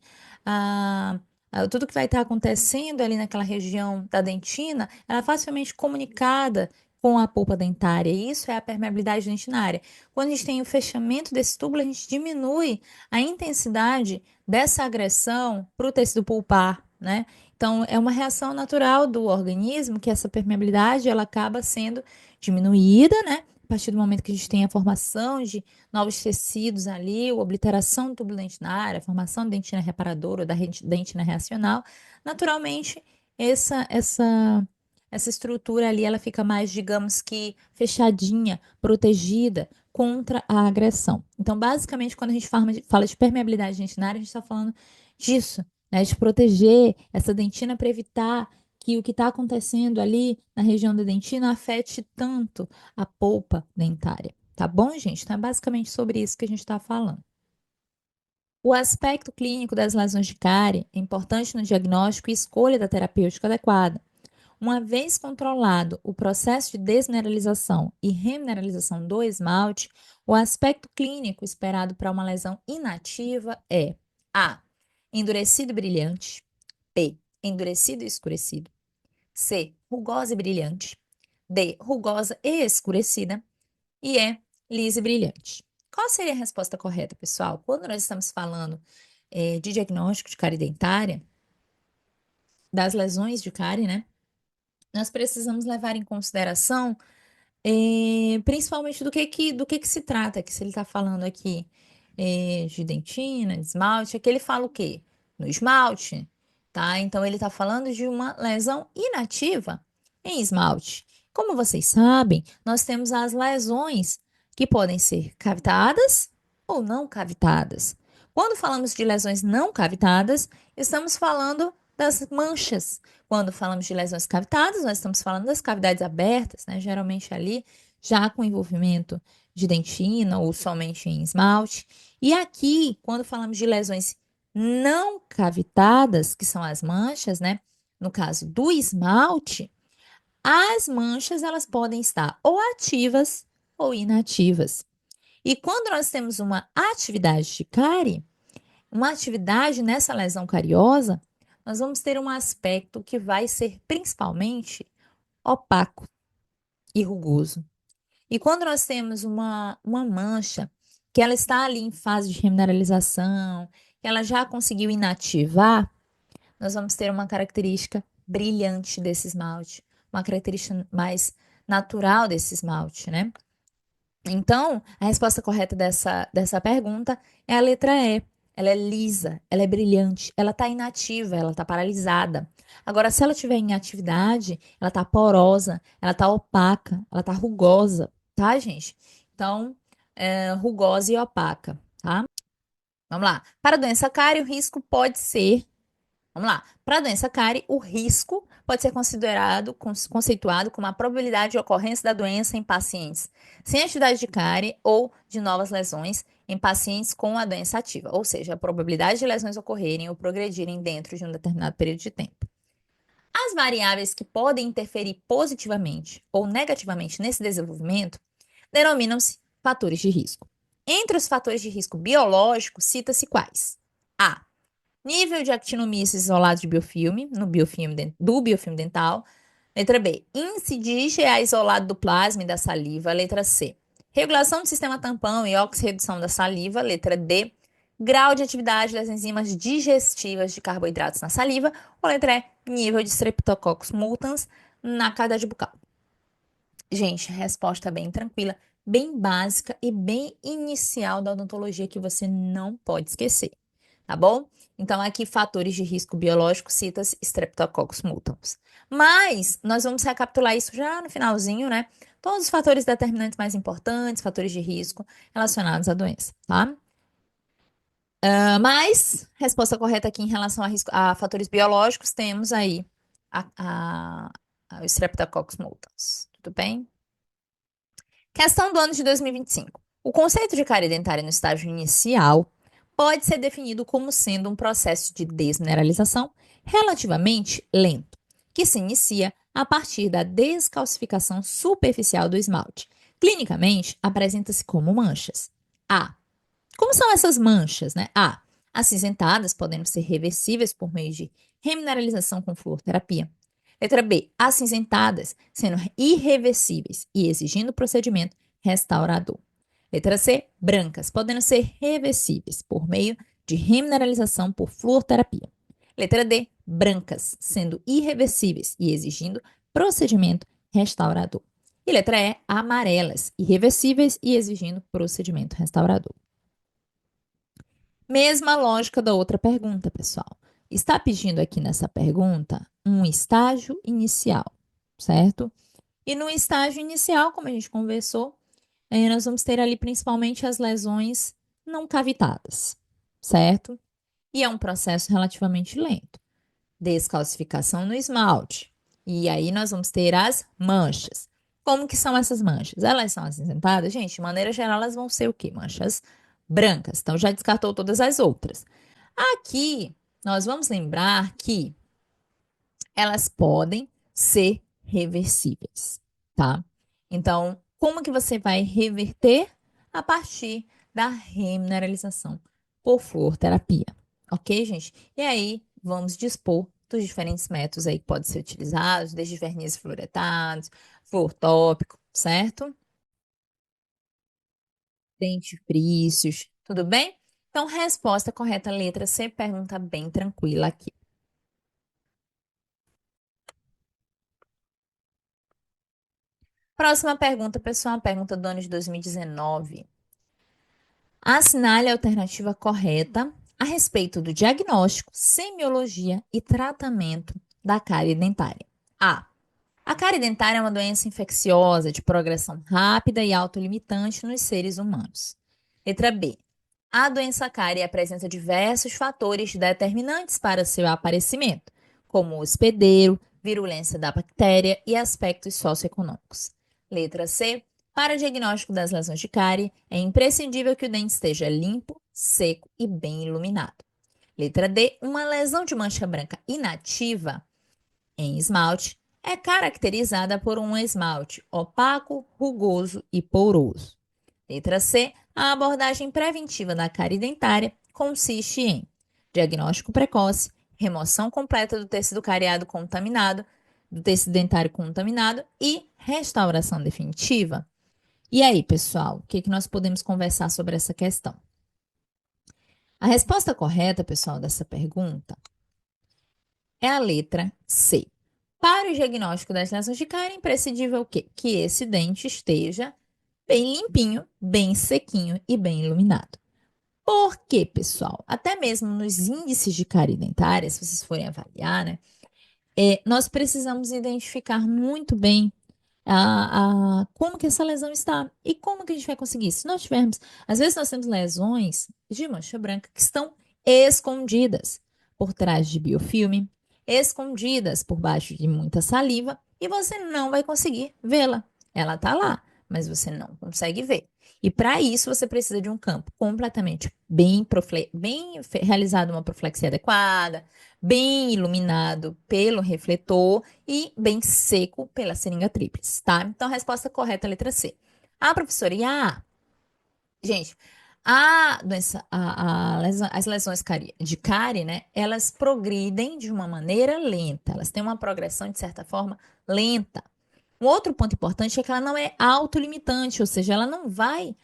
tudo que vai estar acontecendo ali naquela região da dentina, ela é facilmente comunicada com a polpa dentária, e isso é a permeabilidade dentinária. Quando a gente tem o fechamento desse túbulo, a gente diminui a intensidade dessa agressão para o tecido pulpar, né? Então, é uma reação natural do organismo que essa permeabilidade ela acaba sendo diminuída, né? A partir do momento que a gente tem a formação de novos tecidos ali, a obliteração do túbulo dentinário, a formação de dentina reparadora ou da dentina reacional, naturalmente essa estrutura ali ela fica mais, digamos que, fechadinha, protegida contra a agressão. Então, basicamente, quando a gente fala de permeabilidade dentinária, a gente está falando disso, né? De proteger essa dentina para evitar que o que está acontecendo ali na região da dentina afete tanto a polpa dentária. Tá bom, gente? Então, é basicamente sobre isso que a gente está falando. O aspecto clínico das lesões de cárie é importante no diagnóstico e escolha da terapêutica adequada. Uma vez controlado o processo de desmineralização e remineralização do esmalte, o aspecto clínico esperado para uma lesão inativa é A. Endurecido e brilhante. B. Endurecido e escurecido. C. Rugosa e brilhante. D. Rugosa e escurecida. E E. Lisa e brilhante. Qual seria a resposta correta, pessoal? Quando nós estamos falando de diagnóstico de cárie dentária, das lesões de cárie, né? Nós precisamos levar em consideração principalmente do que se trata, que se ele está falando aqui de dentina, de esmalte, aqui ele fala o quê? No esmalte, tá? Então ele está falando de uma lesão inativa em esmalte. Como vocês sabem, nós temos as lesões que podem ser cavitadas ou não cavitadas. Quando falamos de lesões não cavitadas, estamos falando das manchas. Quando falamos de lesões cavitadas, nós estamos falando das cavidades abertas, né? Geralmente ali já com envolvimento de dentina ou somente em esmalte. E aqui, quando falamos de lesões não cavitadas, que são as manchas, né? No caso do esmalte, as manchas elas podem estar ou ativas ou inativas. E quando nós temos uma atividade de cárie, uma atividade nessa lesão cariosa, nós vamos ter um aspecto que vai ser principalmente opaco e rugoso. E quando nós temos uma mancha que ela está ali em fase de remineralização, que ela já conseguiu inativar, nós vamos ter uma característica brilhante desse esmalte, uma característica mais natural desse esmalte, né? Então, a resposta correta dessa pergunta é a letra E. Ela é lisa, ela é brilhante, ela está inativa, ela está paralisada. Agora, se ela estiver em atividade, ela está porosa, ela está opaca, ela está rugosa, tá, gente? Então, rugosa e opaca, tá? Vamos lá. Para a doença cárie, o risco pode ser. Vamos lá. Para a doença cárie, o risco pode ser conceituado como a probabilidade de ocorrência da doença em pacientes sem atividade de cárie ou de novas lesões em pacientes com a doença ativa, ou seja, a probabilidade de lesões ocorrerem ou progredirem dentro de um determinado período de tempo. As variáveis que podem interferir positivamente ou negativamente nesse desenvolvimento denominam-se fatores de risco. Entre os fatores de risco biológico, cita-se quais? A. Nível de actinomíceos isolados de biofilme, do biofilme dental. Letra B. Índice de IgA isolado do plasma e da saliva. Letra C. Regulação do sistema tampão e oxirredução da saliva. Letra D. Grau de atividade das enzimas digestivas de carboidratos na saliva. Ou letra E. Nível de Streptococcus mutans na cavidade bucal. Gente, resposta bem tranquila, bem básica e bem inicial da odontologia que você não pode esquecer, tá bom? Então, aqui, fatores de risco biológico, cita-se Streptococcus mutans. Mas, nós vamos recapitular isso já no finalzinho, né? Todos os fatores determinantes mais importantes, fatores de risco relacionados à doença, tá? Mas, resposta correta aqui em relação a fatores biológicos, temos aí o Streptococcus mutans. Tudo bem? Questão do ano de 2025. O conceito de cárie dentária no estágio inicial pode ser definido como sendo um processo de desmineralização relativamente lento, que se inicia a partir da descalcificação superficial do esmalte. Clinicamente, apresenta-se como manchas. A. Como são essas manchas, né? A. Acinzentadas, podendo ser reversíveis por meio de remineralização com fluoroterapia. Letra B. Acinzentadas, sendo irreversíveis e exigindo procedimento restaurador. Letra C. Brancas, podendo ser reversíveis por meio de remineralização por fluoroterapia. Letra D. Brancas, sendo irreversíveis e exigindo procedimento restaurador. E letra E. Amarelas, irreversíveis e exigindo procedimento restaurador. Mesma lógica da outra pergunta, pessoal. Está pedindo aqui nessa pergunta um estágio inicial, certo? E no estágio inicial, como a gente conversou, nós vamos ter ali principalmente as lesões não cavitadas, certo? E é um processo relativamente lento. Descalcificação no esmalte. E aí nós vamos ter as manchas. Como que são essas manchas? Elas são acinzentadas? Gente, de maneira geral, elas vão ser o quê? Manchas brancas. Então, já descartou todas as outras. Aqui, nós vamos lembrar que elas podem ser reversíveis, tá? Então, como que você vai reverter? A partir da remineralização por fluoroterapia, ok, gente? E aí, vamos dispor dos diferentes métodos aí que podem ser utilizados, desde verniz fluoretados, flúor tópico, certo? Dentifrícios, tudo bem? Então, resposta correta, letra C, pergunta bem tranquila aqui. Próxima pergunta, pessoal, pergunta do ano de 2019. Assinale a alternativa correta a respeito do diagnóstico, semiologia e tratamento da cárie dentária. A. A cárie dentária é uma doença infecciosa de progressão rápida e autolimitante nos seres humanos. Letra B. A doença cárie apresenta diversos fatores determinantes para seu aparecimento, como o hospedeiro, virulência da bactéria e aspectos socioeconômicos. Letra C. Para o diagnóstico das lesões de cárie, é imprescindível que o dente esteja limpo, seco e bem iluminado. Letra D. Uma lesão de mancha branca inativa em esmalte é caracterizada por um esmalte opaco, rugoso e poroso. Letra C. A abordagem preventiva da cárie dentária consiste em diagnóstico precoce, remoção completa do tecido cariado contaminado, do tecido dentário contaminado e restauração definitiva. E aí, pessoal, o que nós podemos conversar sobre essa questão? A resposta correta, pessoal, dessa pergunta é a letra C. Para o diagnóstico das lesões de cárie, é imprescindível o quê? Que esse dente esteja bem limpinho, bem sequinho e bem iluminado. Por quê, pessoal? Até mesmo nos índices de cárie dentária, se vocês forem avaliar, né? Nós precisamos identificar muito bem como que essa lesão está e como que a gente vai conseguir. Se nós tivermos, às vezes nós temos lesões de mancha branca que estão escondidas por trás de biofilme, escondidas por baixo de muita saliva e você não vai conseguir vê-la. Ela está lá, mas você não consegue ver. E para isso você precisa de um campo completamente bem realizado, uma proflexia adequada, bem iluminado pelo refletor e bem seco pela seringa tríplice, tá? Então, a resposta correta é a letra C. Ah, professora, e a... Gente, as lesões de cárie, né? Elas progridem de uma maneira lenta. Elas têm uma progressão, de certa forma, lenta. Um outro ponto importante é que ela não é autolimitante, ou seja, ela não vai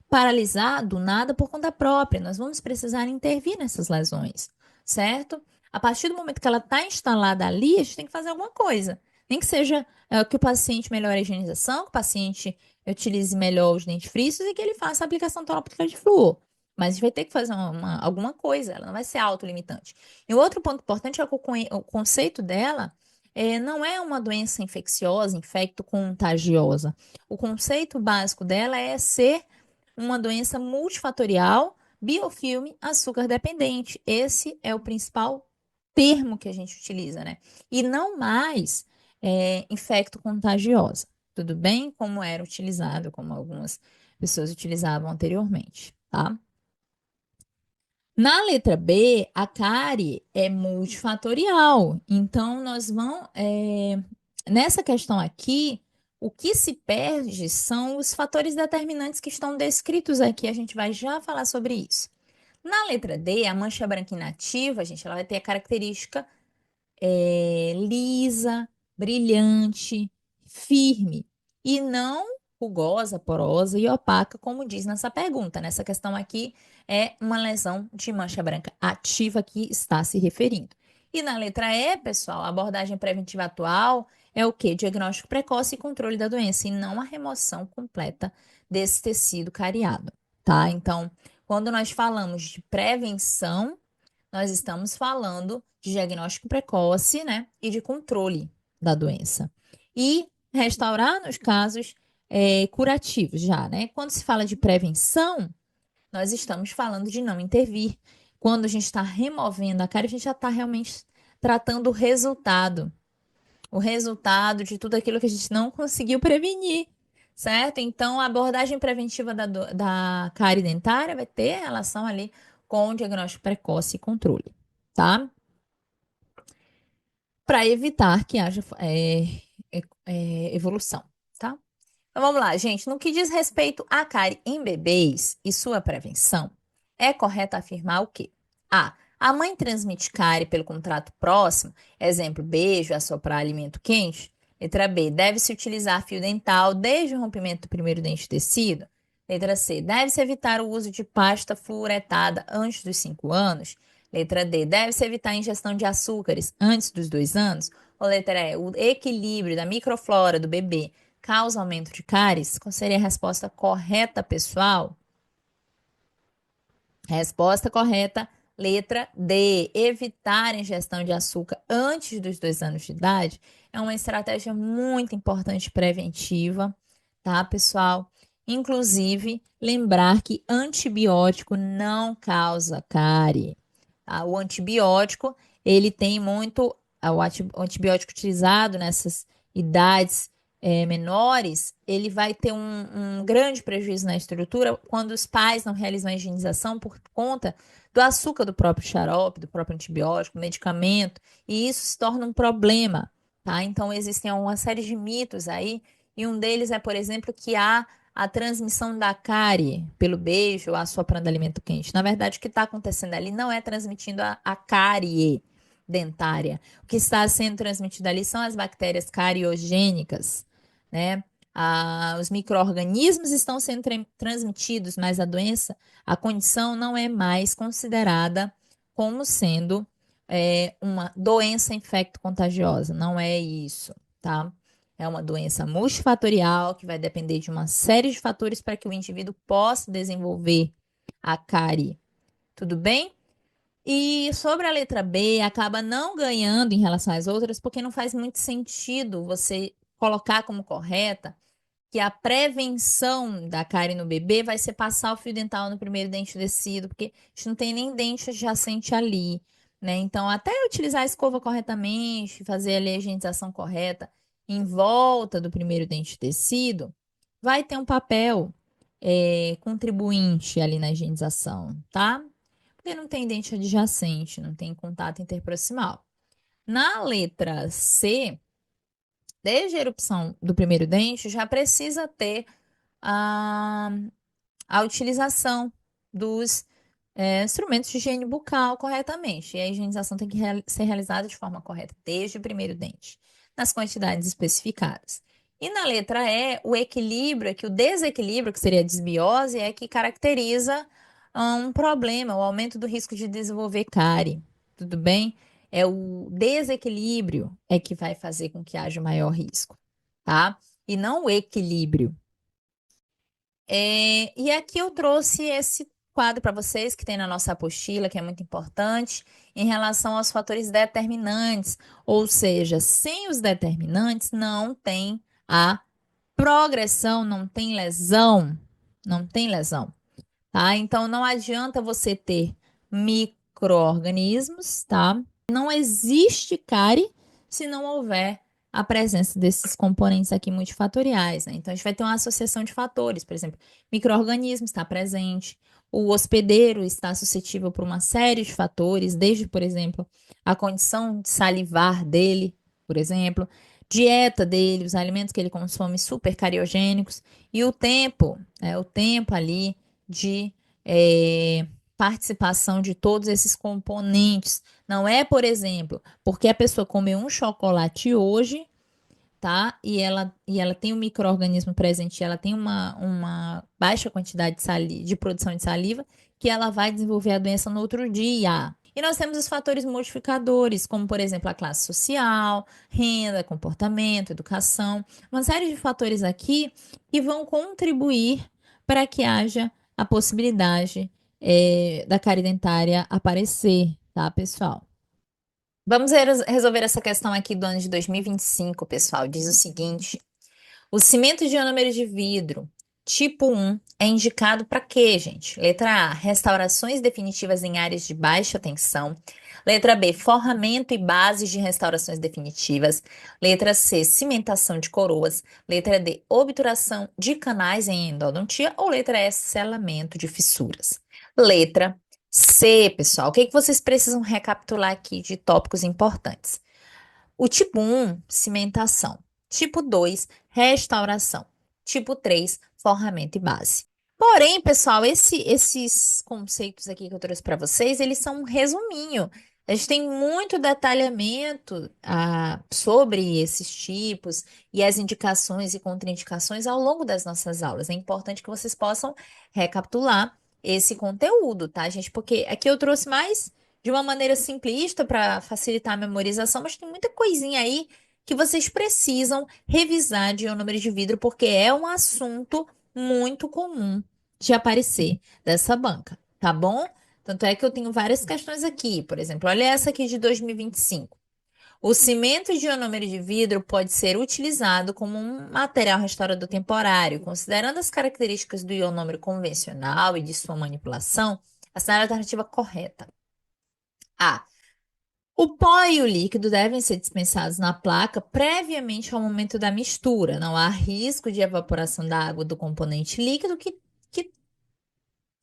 paralisar do nada por conta própria. Nós vamos precisar intervir nessas lesões, certo? A partir do momento que ela está instalada ali, a gente tem que fazer alguma coisa. Nem que seja que o paciente melhore a higienização, que o paciente utilize melhor os dentifrícios e que ele faça a aplicação tópica de flúor. Mas a gente vai ter que fazer alguma coisa, ela não vai ser autolimitante. E o outro ponto importante é que o conceito dela não é uma doença infecciosa, infecto-contagiosa. O conceito básico dela é ser uma doença multifatorial, biofilme, açúcar dependente. Esse é o principal termo que a gente utiliza, né? E não mais infecto-contagiosa. Tudo bem? Como era utilizado, como algumas pessoas utilizavam anteriormente, tá? Na letra B, a cárie é multifatorial. Então, nessa questão aqui, o que se perde são os fatores determinantes que estão descritos aqui. A gente vai já falar sobre isso. Na letra D, a mancha branca inativa, gente, ela vai ter a característica lisa, brilhante, firme e não rugosa, porosa e opaca, como diz nessa pergunta. Nessa questão aqui é uma lesão de mancha branca ativa que está se referindo. E na letra E, pessoal, a abordagem preventiva atual é o quê? Diagnóstico precoce e controle da doença, e não a remoção completa desse tecido cariado, tá? Então, quando nós falamos de prevenção, nós estamos falando de diagnóstico precoce, né, e de controle da doença. E restaurar nos casos curativos já, né? Quando se fala de prevenção, nós estamos falando de não intervir. Quando a gente está removendo a cárie, a gente já está realmente tratando o resultado de tudo aquilo que a gente não conseguiu prevenir, certo? Então, a abordagem preventiva da cárie dentária vai ter relação ali com o diagnóstico precoce e controle, tá? Para evitar que haja evolução, tá? Então vamos lá, gente. No que diz respeito à cárie em bebês e sua prevenção, é correto afirmar o quê? A. A mãe transmite cárie pelo contato próximo, exemplo, beijo, assoprar alimento quente. Letra B. Deve-se utilizar fio dental desde o rompimento do primeiro dente de tecido. Letra C. Deve-se evitar o uso de pasta fluoretada antes dos 5 anos. Letra D. Deve-se evitar a ingestão de açúcares antes dos 2 anos. Ou letra E. O equilíbrio da microflora do bebê causa aumento de cáries? Qual seria a resposta correta, pessoal? Resposta correta, letra D. Evitar a ingestão de açúcar antes dos 2 anos de idade é uma estratégia muito importante preventiva, tá, pessoal? Inclusive, lembrar que antibiótico não causa cárie. Tá? O antibiótico, ele tem muito, o antibiótico utilizado nessas idades menores, ele vai ter um grande prejuízo na estrutura quando os pais não realizam a higienização por conta do açúcar do próprio xarope, do próprio antibiótico, medicamento, e isso se torna um problema, tá? Então, existem uma série de mitos aí, e um deles é, por exemplo, que há a transmissão da cárie pelo beijo ou assoprando alimento quente. Na verdade, o que está acontecendo ali não é transmitindo a cárie dentária. O que está sendo transmitido ali são as bactérias cariogênicas, né? Os micro-organismos estão sendo transmitidos, mas a doença, a condição não é mais considerada como sendo uma doença infecto-contagiosa. Não é isso, tá? É uma doença multifatorial que vai depender de uma série de fatores para que o indivíduo possa desenvolver a cárie. Tudo bem? E sobre a letra B, acaba não ganhando em relação às outras, porque não faz muito sentido você colocar como correta que a prevenção da cárie no bebê vai ser passar o fio dental no primeiro dente descido, porque a gente não tem nem dente adjacente ali, né? Então, até utilizar a escova corretamente, fazer ali a higienização correta em volta do primeiro dente descido, vai ter um papel contribuinte ali na higienização, tá? Porque não tem dente adjacente, não tem contato interproximal. Na letra C, desde a erupção do primeiro dente, já precisa ter a, a utilização dos instrumentos de higiene bucal corretamente. E a higienização tem que ser realizada de forma correta, desde o primeiro dente, nas quantidades especificadas. E na letra E, o equilíbrio, é que o desequilíbrio, que seria a desbiose, é que caracteriza um problema, o aumento do risco de desenvolver cárie. Tudo bem? É o desequilíbrio é que vai fazer com que haja maior risco, tá? E não o equilíbrio. E aqui eu trouxe esse quadro para vocês que tem na nossa apostila, que é muito importante, em relação aos fatores determinantes, ou seja, sem os determinantes não tem a progressão, não tem lesão, não tem lesão, tá? Então não adianta você ter micro-organismos, tá? Não existe cárie se não houver a presença desses componentes aqui multifatoriais, né? Então, a gente vai ter uma associação de fatores, por exemplo, micro-organismo está presente, o hospedeiro está suscetível por uma série de fatores, desde, por exemplo, a condição de salivar dele, por exemplo, dieta dele, os alimentos que ele consome super cariogênicos, e o tempo ali de participação de todos esses componentes. Não é, por exemplo, porque a pessoa comeu um chocolate hoje, tá? E ela tem um micro-organismo presente, ela tem uma baixa quantidade de produção de saliva, que ela vai desenvolver a doença no outro dia. E nós temos os fatores modificadores, como, por exemplo, a classe social, renda, comportamento, educação, uma série de fatores aqui que vão contribuir para que haja a possibilidade da cárie dentária aparecer, tá, pessoal? Vamos resolver essa questão aqui do ano de 2025, pessoal. Diz o seguinte: o cimento de ionômero de vidro tipo 1 é indicado para quê, gente? Letra A, restaurações definitivas em áreas de baixa tensão. Letra B, forramento e bases de restaurações definitivas. Letra C, cimentação de coroas. Letra D, obturação de canais em endodontia. Ou letra E, selamento de fissuras. Letra C, pessoal. O que que vocês precisam recapitular aqui de tópicos importantes? O tipo 1, cimentação. Tipo 2, restauração. Tipo 3, forramento e base. Porém, pessoal, esses conceitos aqui que eu trouxe para vocês, eles são um resuminho. A gente tem muito detalhamento sobre esses tipos e as indicações e contraindicações ao longo das nossas aulas. É importante que vocês possam recapitular esse conteúdo, tá, gente? Porque aqui eu trouxe mais de uma maneira simplista para facilitar a memorização, mas tem muita coisinha aí que vocês precisam revisar de ionômero de vidro, porque é um assunto muito comum de aparecer dessa banca, tá bom? Tanto é que eu tenho várias questões aqui, por exemplo, olha essa aqui de 2025. O cimento de ionômero de vidro pode ser utilizado como um material restaurador temporário, considerando as características do ionômero convencional e de sua manipulação, assinale a alternativa correta. A. O pó e o líquido devem ser dispensados na placa previamente ao momento da mistura. Não há risco de evaporação da água do componente líquido que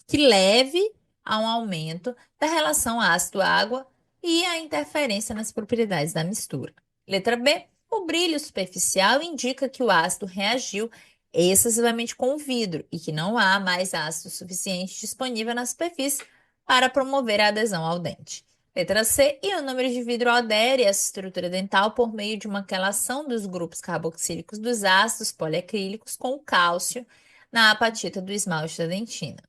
que leve a um aumento da relação ácido-água e a interferência nas propriedades da mistura. Letra B. O brilho superficial indica que o ácido reagiu excessivamente com o vidro e que não há mais ácido suficiente disponível na superfície para promover a adesão ao dente. Letra C. Ionômero de vidro adere à estrutura dental por meio de uma quelação dos grupos carboxílicos dos ácidos poliacrílicos com o cálcio na apatita do esmalte da dentina.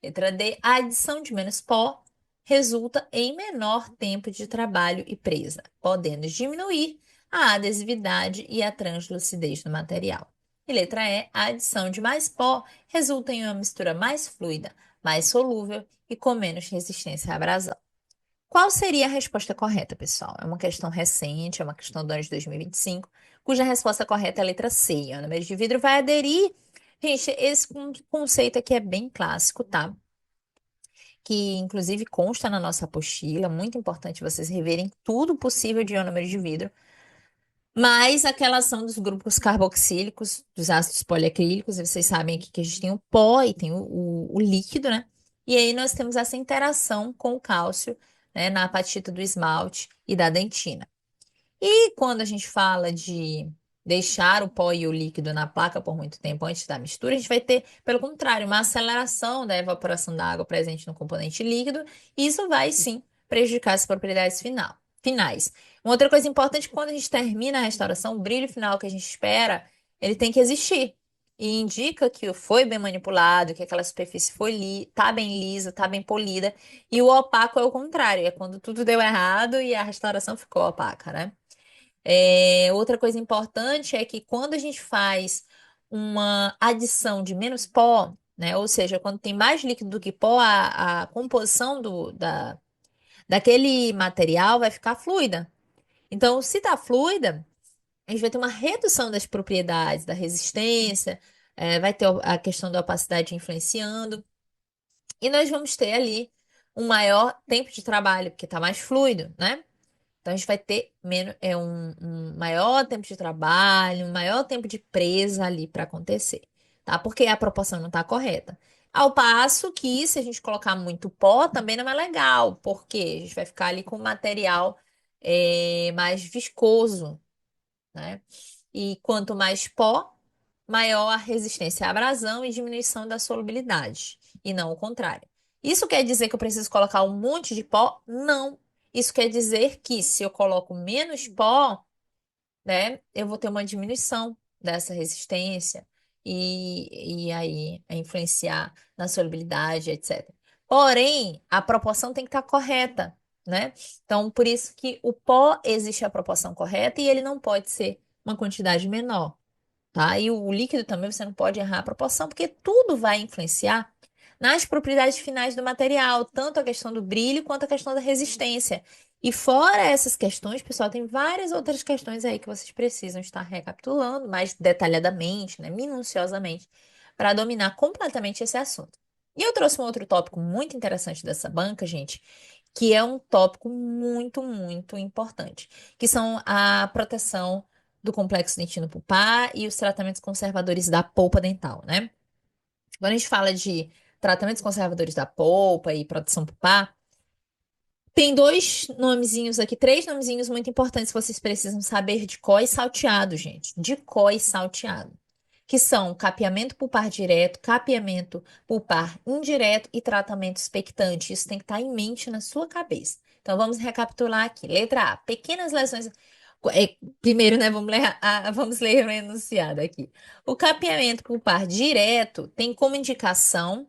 Letra D, a adição de menos pó resulta em menor tempo de trabalho e presa, podendo diminuir a adesividade e a translucidez do material. E letra E, a adição de mais pó resulta em uma mistura mais fluida, mais solúvel e com menos resistência à abrasão. Qual seria a resposta correta, pessoal? É uma questão recente, é uma questão do ano de 2025, cuja resposta correta é a letra C. Ionômero de vidro vai aderir. Gente, esse conceito aqui é bem clássico, tá? Que inclusive consta na nossa apostila, muito importante vocês reverem tudo possível de ionômero de vidro, mas aquela ação dos grupos carboxílicos, dos ácidos poliacrílicos, e vocês sabem aqui que a gente tem o pó e tem o líquido, né? E aí nós temos essa interação com o cálcio, né, na apatita do esmalte e da dentina. E quando a gente fala de deixar o pó e o líquido na placa por muito tempo antes da mistura, a gente vai ter, pelo contrário, uma aceleração da evaporação da água presente no componente líquido, e isso vai sim prejudicar as propriedades finais. Uma outra coisa importante, quando a gente termina a restauração, o brilho final que a gente espera, ele tem que existir. E indica que foi bem manipulado, que aquela superfície tá bem lisa, tá bem polida. E o opaco é o contrário, é quando tudo deu errado e a restauração ficou opaca, né? Outra coisa importante é que quando a gente faz uma adição de menos pó, né, ou seja, quando tem mais líquido do que pó, a composição daquele material vai ficar fluida. Então, se está fluida, a gente vai ter uma redução das propriedades, da resistência, vai ter a questão da opacidade influenciando, e nós vamos ter ali um maior tempo de trabalho, porque está mais fluido, né? Então a gente vai ter um maior tempo de trabalho, um maior tempo de presa ali para acontecer, tá? Porque a proporção não está correta. Ao passo que se a gente colocar muito pó, também não é legal, porque a gente vai ficar ali com material mais viscoso, né? E quanto mais pó, maior a resistência à abrasão e diminuição da solubilidade, e não o contrário. Isso quer dizer que eu preciso colocar um monte de pó? Não. Isso quer dizer que se eu coloco menos pó, né, eu vou ter uma diminuição dessa resistência e aí influenciar na solubilidade, etc. Porém, a proporção tem que estar correta, né? Então, por isso que o pó existe a proporção correta e ele não pode ser uma quantidade menor, tá? E o líquido também você não pode errar a proporção, porque tudo vai influenciar nas propriedades finais do material, tanto a questão do brilho quanto a questão da resistência. E fora essas questões, pessoal, tem várias outras questões aí que vocês precisam estar recapitulando mais detalhadamente, né, minuciosamente, para dominar completamente esse assunto. E eu trouxe um outro tópico muito interessante dessa banca, gente, que é um tópico muito, muito importante, que são a proteção do complexo dentino pulpar e os tratamentos conservadores da polpa dental, né? Quando a gente fala de tratamentos conservadores da polpa e proteção pulpar, tem dois nomezinhos aqui, três nomezinhos muito importantes que vocês precisam saber de có e salteado, gente. De có e salteado. Que são capeamento pulpar direto, capeamento pulpar indireto e tratamento expectante. Isso tem que estar em mente na sua cabeça. Então vamos recapitular aqui. Letra A, pequenas lesões. Primeiro, né, vamos ler o enunciado aqui. O capeamento pulpar direto tem como indicação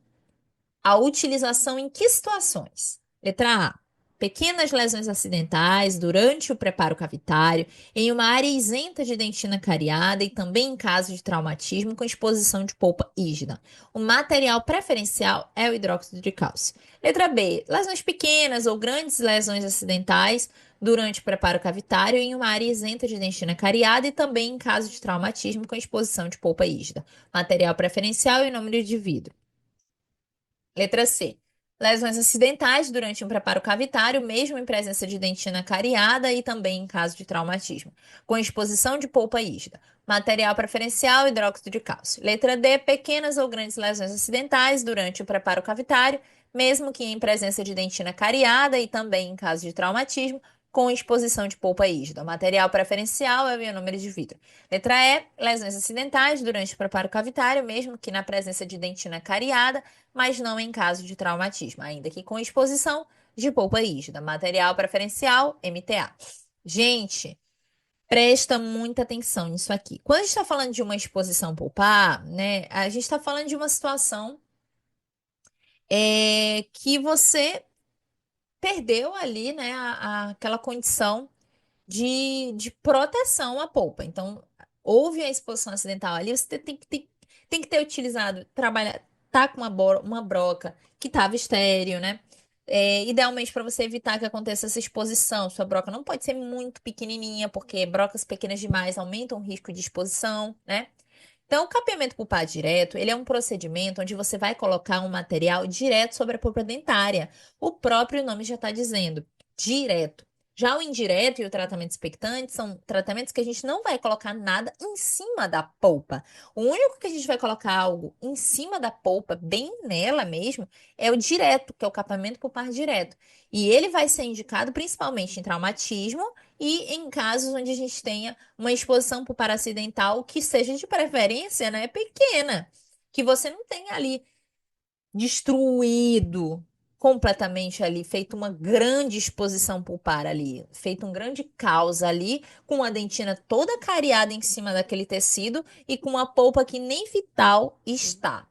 a utilização em que situações? Letra A. Pequenas lesões acidentais durante o preparo cavitário, em uma área isenta de dentina cariada e também em caso de traumatismo com exposição de polpa rígida. O material preferencial é o hidróxido de cálcio. Letra B. Lesões pequenas ou grandes lesões acidentais durante o preparo cavitário em uma área isenta de dentina cariada e também em caso de traumatismo com exposição de polpa rígida. Material preferencial e número de vidro. Letra C. Lesões acidentais durante um preparo cavitário, mesmo em presença de dentina cariada e também em caso de traumatismo, com exposição de polpa rígida. Material preferencial, hidróxido de cálcio. Letra D, pequenas ou grandes lesões acidentais durante o preparo cavitário, mesmo que em presença de dentina cariada e também em caso de traumatismo, com exposição de polpa rígida. O material preferencial é o ionômero de vidro. Letra E, lesões acidentais durante o preparo cavitário, mesmo que na presença de dentina cariada, mas não em caso de traumatismo, ainda que com exposição de polpa rígida. Material preferencial, MTA. Gente, presta muita atenção nisso aqui. Quando a gente está falando de uma exposição pulpar, né, a gente está falando de uma situação que você perdeu ali, né, aquela condição de proteção à polpa. Então, houve a exposição acidental ali, você tem que ter utilizado, trabalhar, tá com uma broca que estava estéril, né? Idealmente, para você evitar que aconteça essa exposição, sua broca não pode ser muito pequenininha, porque brocas pequenas demais aumentam o risco de exposição, né? Então, o capeamento pulpar direto, ele é um procedimento onde você vai colocar um material direto sobre a polpa dentária. O próprio nome já está dizendo, direto. Já o indireto e o tratamento expectante são tratamentos que a gente não vai colocar nada em cima da polpa. O único que a gente vai colocar algo em cima da polpa, bem nela mesmo, é o direto, que é o capeamento pulpar direto. E ele vai ser indicado principalmente em traumatismo e em casos onde a gente tenha uma exposição pulpar acidental que seja de preferência, né, pequena, que você não tenha ali destruído completamente ali, feito uma grande exposição pulpar ali, feito um grande caos ali, com a dentina toda cariada em cima daquele tecido e com a polpa que nem vital está.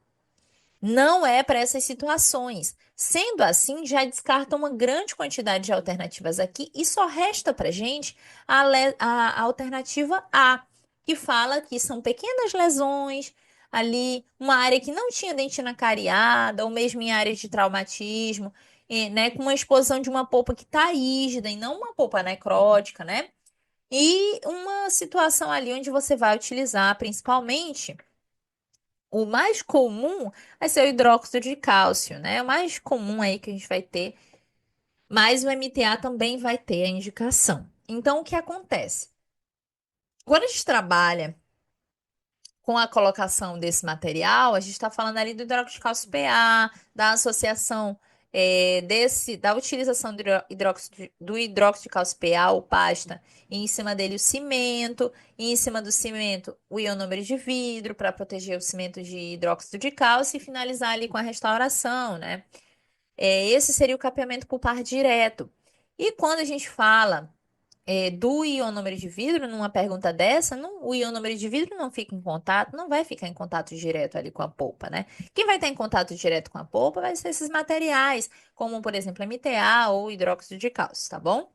Não é para essas situações. Sendo assim, já descarta uma grande quantidade de alternativas aqui e só resta para gente a alternativa A, que fala que são pequenas lesões ali, uma área que não tinha dentina cariada, ou mesmo em áreas de traumatismo, né, com uma exposição de uma polpa que está rígida e não uma polpa necrótica, né? E uma situação ali onde você vai utilizar principalmente. O mais comum vai ser o hidróxido de cálcio, né? O mais comum aí que a gente vai ter, mas o MTA também vai ter a indicação. Então, o que acontece? Quando a gente trabalha com a colocação desse material, a gente está falando ali do hidróxido de cálcio PA, da associação da utilização do hidróxido de cálcio PA, ou pasta, e em cima dele o cimento, e em cima do cimento o ionômero de vidro para proteger o cimento de hidróxido de cálcio e finalizar ali com a restauração, né? Esse seria o capeamento pulpar direto. E quando a gente fala do ionômero de vidro, numa pergunta dessa, o ionômero de vidro não fica em contato, não vai ficar em contato direto ali com a polpa, né? Quem vai estar em contato direto com a polpa vai ser esses materiais, como, por exemplo, MTA ou hidróxido de cálcio, tá bom?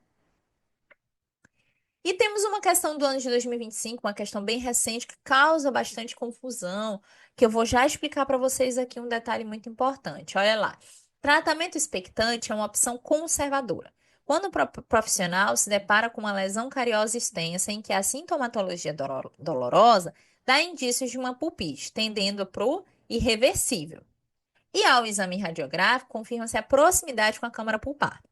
E temos uma questão do ano de 2025, uma questão bem recente que causa bastante confusão, que eu vou já explicar para vocês aqui um detalhe muito importante. Olha lá. Tratamento expectante é uma opção conservadora. Quando o profissional se depara com uma lesão cariosa extensa em que a sintomatologia dolorosa dá indícios de uma pulpite, tendendo para o irreversível. E ao exame radiográfico, confirma-se a proximidade com a câmara pulpar.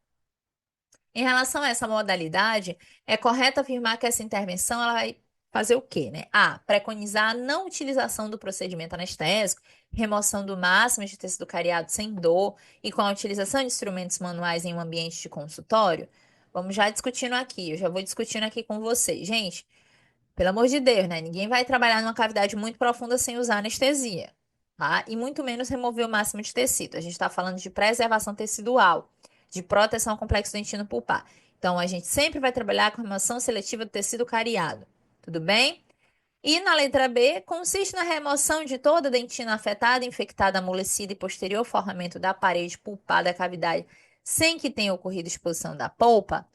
Em relação a essa modalidade, é correto afirmar que essa intervenção ela vai fazer o quê, né? A. Preconizar a não utilização do procedimento anestésico, remoção do máximo de tecido cariado sem dor e com a utilização de instrumentos manuais em um ambiente de consultório. Vamos já discutindo aqui, eu já vou discutindo aqui com vocês. Gente, pelo amor de Deus, né? Ninguém vai trabalhar numa cavidade muito profunda sem usar anestesia, tá? E muito menos remover o máximo de tecido. A gente está falando de preservação tecidual, de proteção ao complexo dentino pulpar. Então, a gente sempre vai trabalhar com remoção seletiva do tecido cariado, tudo bem? E na letra B, consiste na remoção de toda a dentina afetada, infectada, amolecida e posterior forramento da parede pulpar da cavidade, sem que tenha ocorrido exposição da polpa.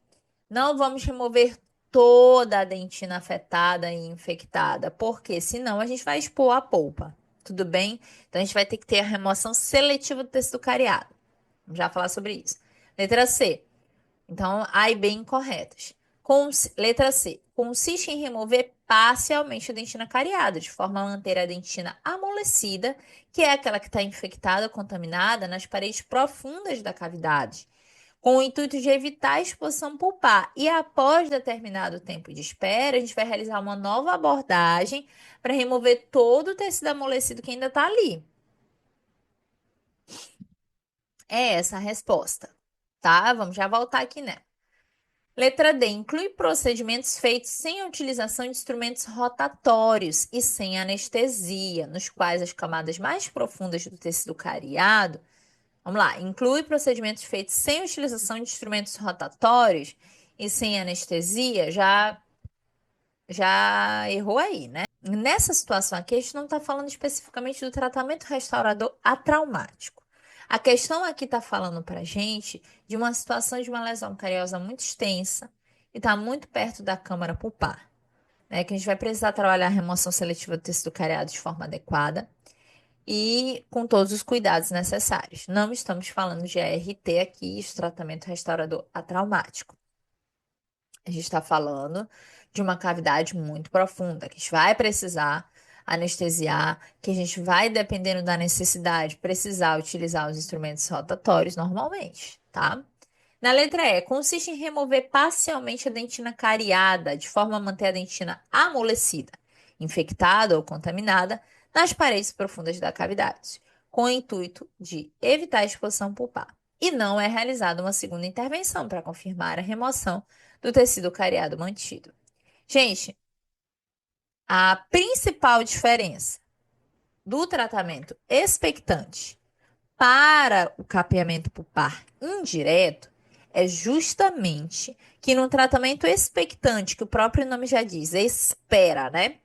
Não vamos remover toda a dentina afetada e infectada, porque senão a gente vai expor a polpa. Tudo bem? Então a gente vai ter que ter a remoção seletiva do tecido cariado. Vamos já falar sobre isso. Letra C. Então, A e B incorretas. Letra C. Consiste em remover parcialmente a dentina cariada, de forma a manter a dentina amolecida, que é aquela que está infectada ou contaminada nas paredes profundas da cavidade, com o intuito de evitar a exposição pulpar. E após determinado tempo de espera, a gente vai realizar uma nova abordagem para remover todo o tecido amolecido que ainda está ali. É essa a resposta, tá? Vamos já voltar aqui, né? Letra D. Inclui procedimentos feitos sem a utilização de instrumentos rotatórios e sem anestesia, nos quais as camadas mais profundas do tecido cariado. Vamos lá. Inclui procedimentos feitos sem utilização de instrumentos rotatórios e sem anestesia. Já errou aí, né? Nessa situação aqui, a gente não está falando especificamente do tratamento restaurador atraumático. A questão aqui está falando para gente de uma situação de uma lesão cariosa muito extensa e está muito perto da câmara pulpar, né? Que a gente vai precisar trabalhar a remoção seletiva do tecido cariado de forma adequada e com todos os cuidados necessários. Não estamos falando de ART aqui, de tratamento restaurador atraumático. A gente está falando de uma cavidade muito profunda, que a gente vai precisar anestesiar, que a gente vai, dependendo da necessidade, precisar utilizar os instrumentos rotatórios normalmente, tá? Na letra E, consiste em remover parcialmente a dentina cariada, de forma a manter a dentina amolecida, infectada ou contaminada, nas paredes profundas da cavidade, com o intuito de evitar a exposição pulpar. E não é realizada uma segunda intervenção para confirmar a remoção do tecido cariado mantido. Gente, a principal diferença do tratamento expectante para o capeamento pulpar indireto é justamente que no tratamento expectante, que o próprio nome já diz, espera, né?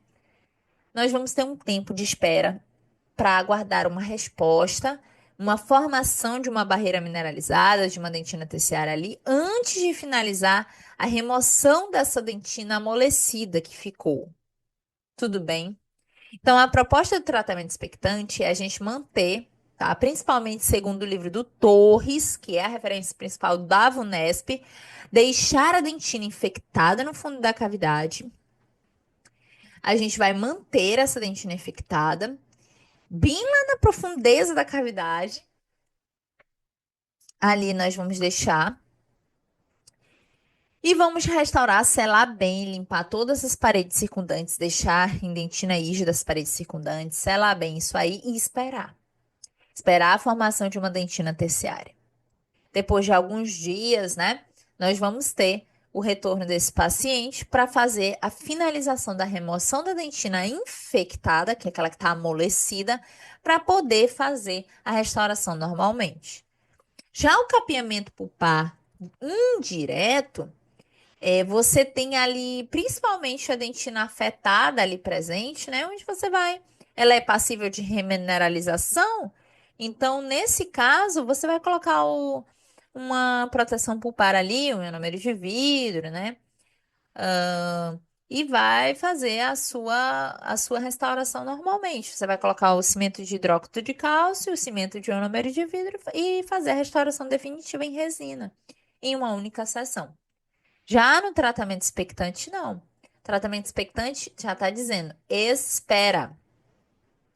Nós vamos ter um tempo de espera para aguardar uma resposta, uma formação de uma barreira mineralizada, de uma dentina terciária ali, antes de finalizar a remoção dessa dentina amolecida que ficou. Tudo bem? Então, a proposta do tratamento expectante é a gente manter, tá? Principalmente segundo o livro do Torres, que é a referência principal da VUNESP, deixar a dentina infectada no fundo da cavidade. A gente vai manter essa dentina infectada bem lá na profundeza da cavidade. Ali nós vamos deixar. E vamos restaurar, selar bem, limpar todas as paredes circundantes, deixar em dentina rígida as paredes circundantes, selar bem isso aí e esperar. Esperar a formação de uma dentina terciária. Depois de alguns dias, né, nós vamos ter o retorno desse paciente para fazer a finalização da remoção da dentina infectada, que é aquela que está amolecida, para poder fazer a restauração normalmente. Já o capeamento pulpar indireto, você tem ali principalmente a dentina afetada ali presente, né? Onde você vai. Ela é passível de remineralização. Então, nesse caso, você vai colocar uma proteção pulpar ali, um ionômero de vidro, né? E vai fazer a sua restauração normalmente. Você vai colocar o cimento de hidróxido de cálcio, o cimento de ionômero de vidro e fazer a restauração definitiva em resina, em uma única sessão. Já no tratamento expectante, não. Tratamento expectante já está dizendo, espera.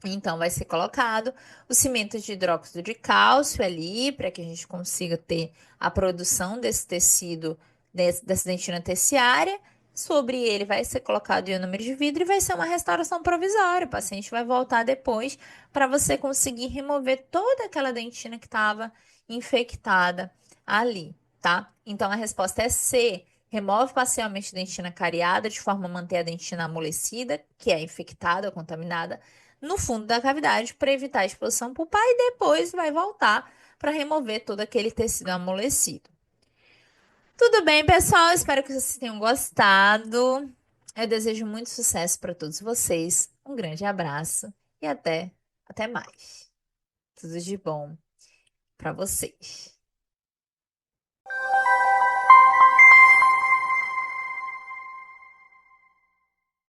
Então, vai ser colocado o cimento de hidróxido de cálcio ali, para que a gente consiga ter a produção desse tecido, dessa dentina terciária. Sobre ele vai ser colocado ionômero de vidro e vai ser uma restauração provisória. O paciente vai voltar depois para você conseguir remover toda aquela dentina que estava infectada ali, tá? Então, a resposta é C. Remove parcialmente a dentina cariada de forma a manter a dentina amolecida, que é infectada ou contaminada, no fundo da cavidade para evitar a exposição pulpar e depois vai voltar para remover todo aquele tecido amolecido. Tudo bem, pessoal? Espero que vocês tenham gostado. Eu desejo muito sucesso para todos vocês. Um grande abraço e até mais. Tudo de bom para vocês.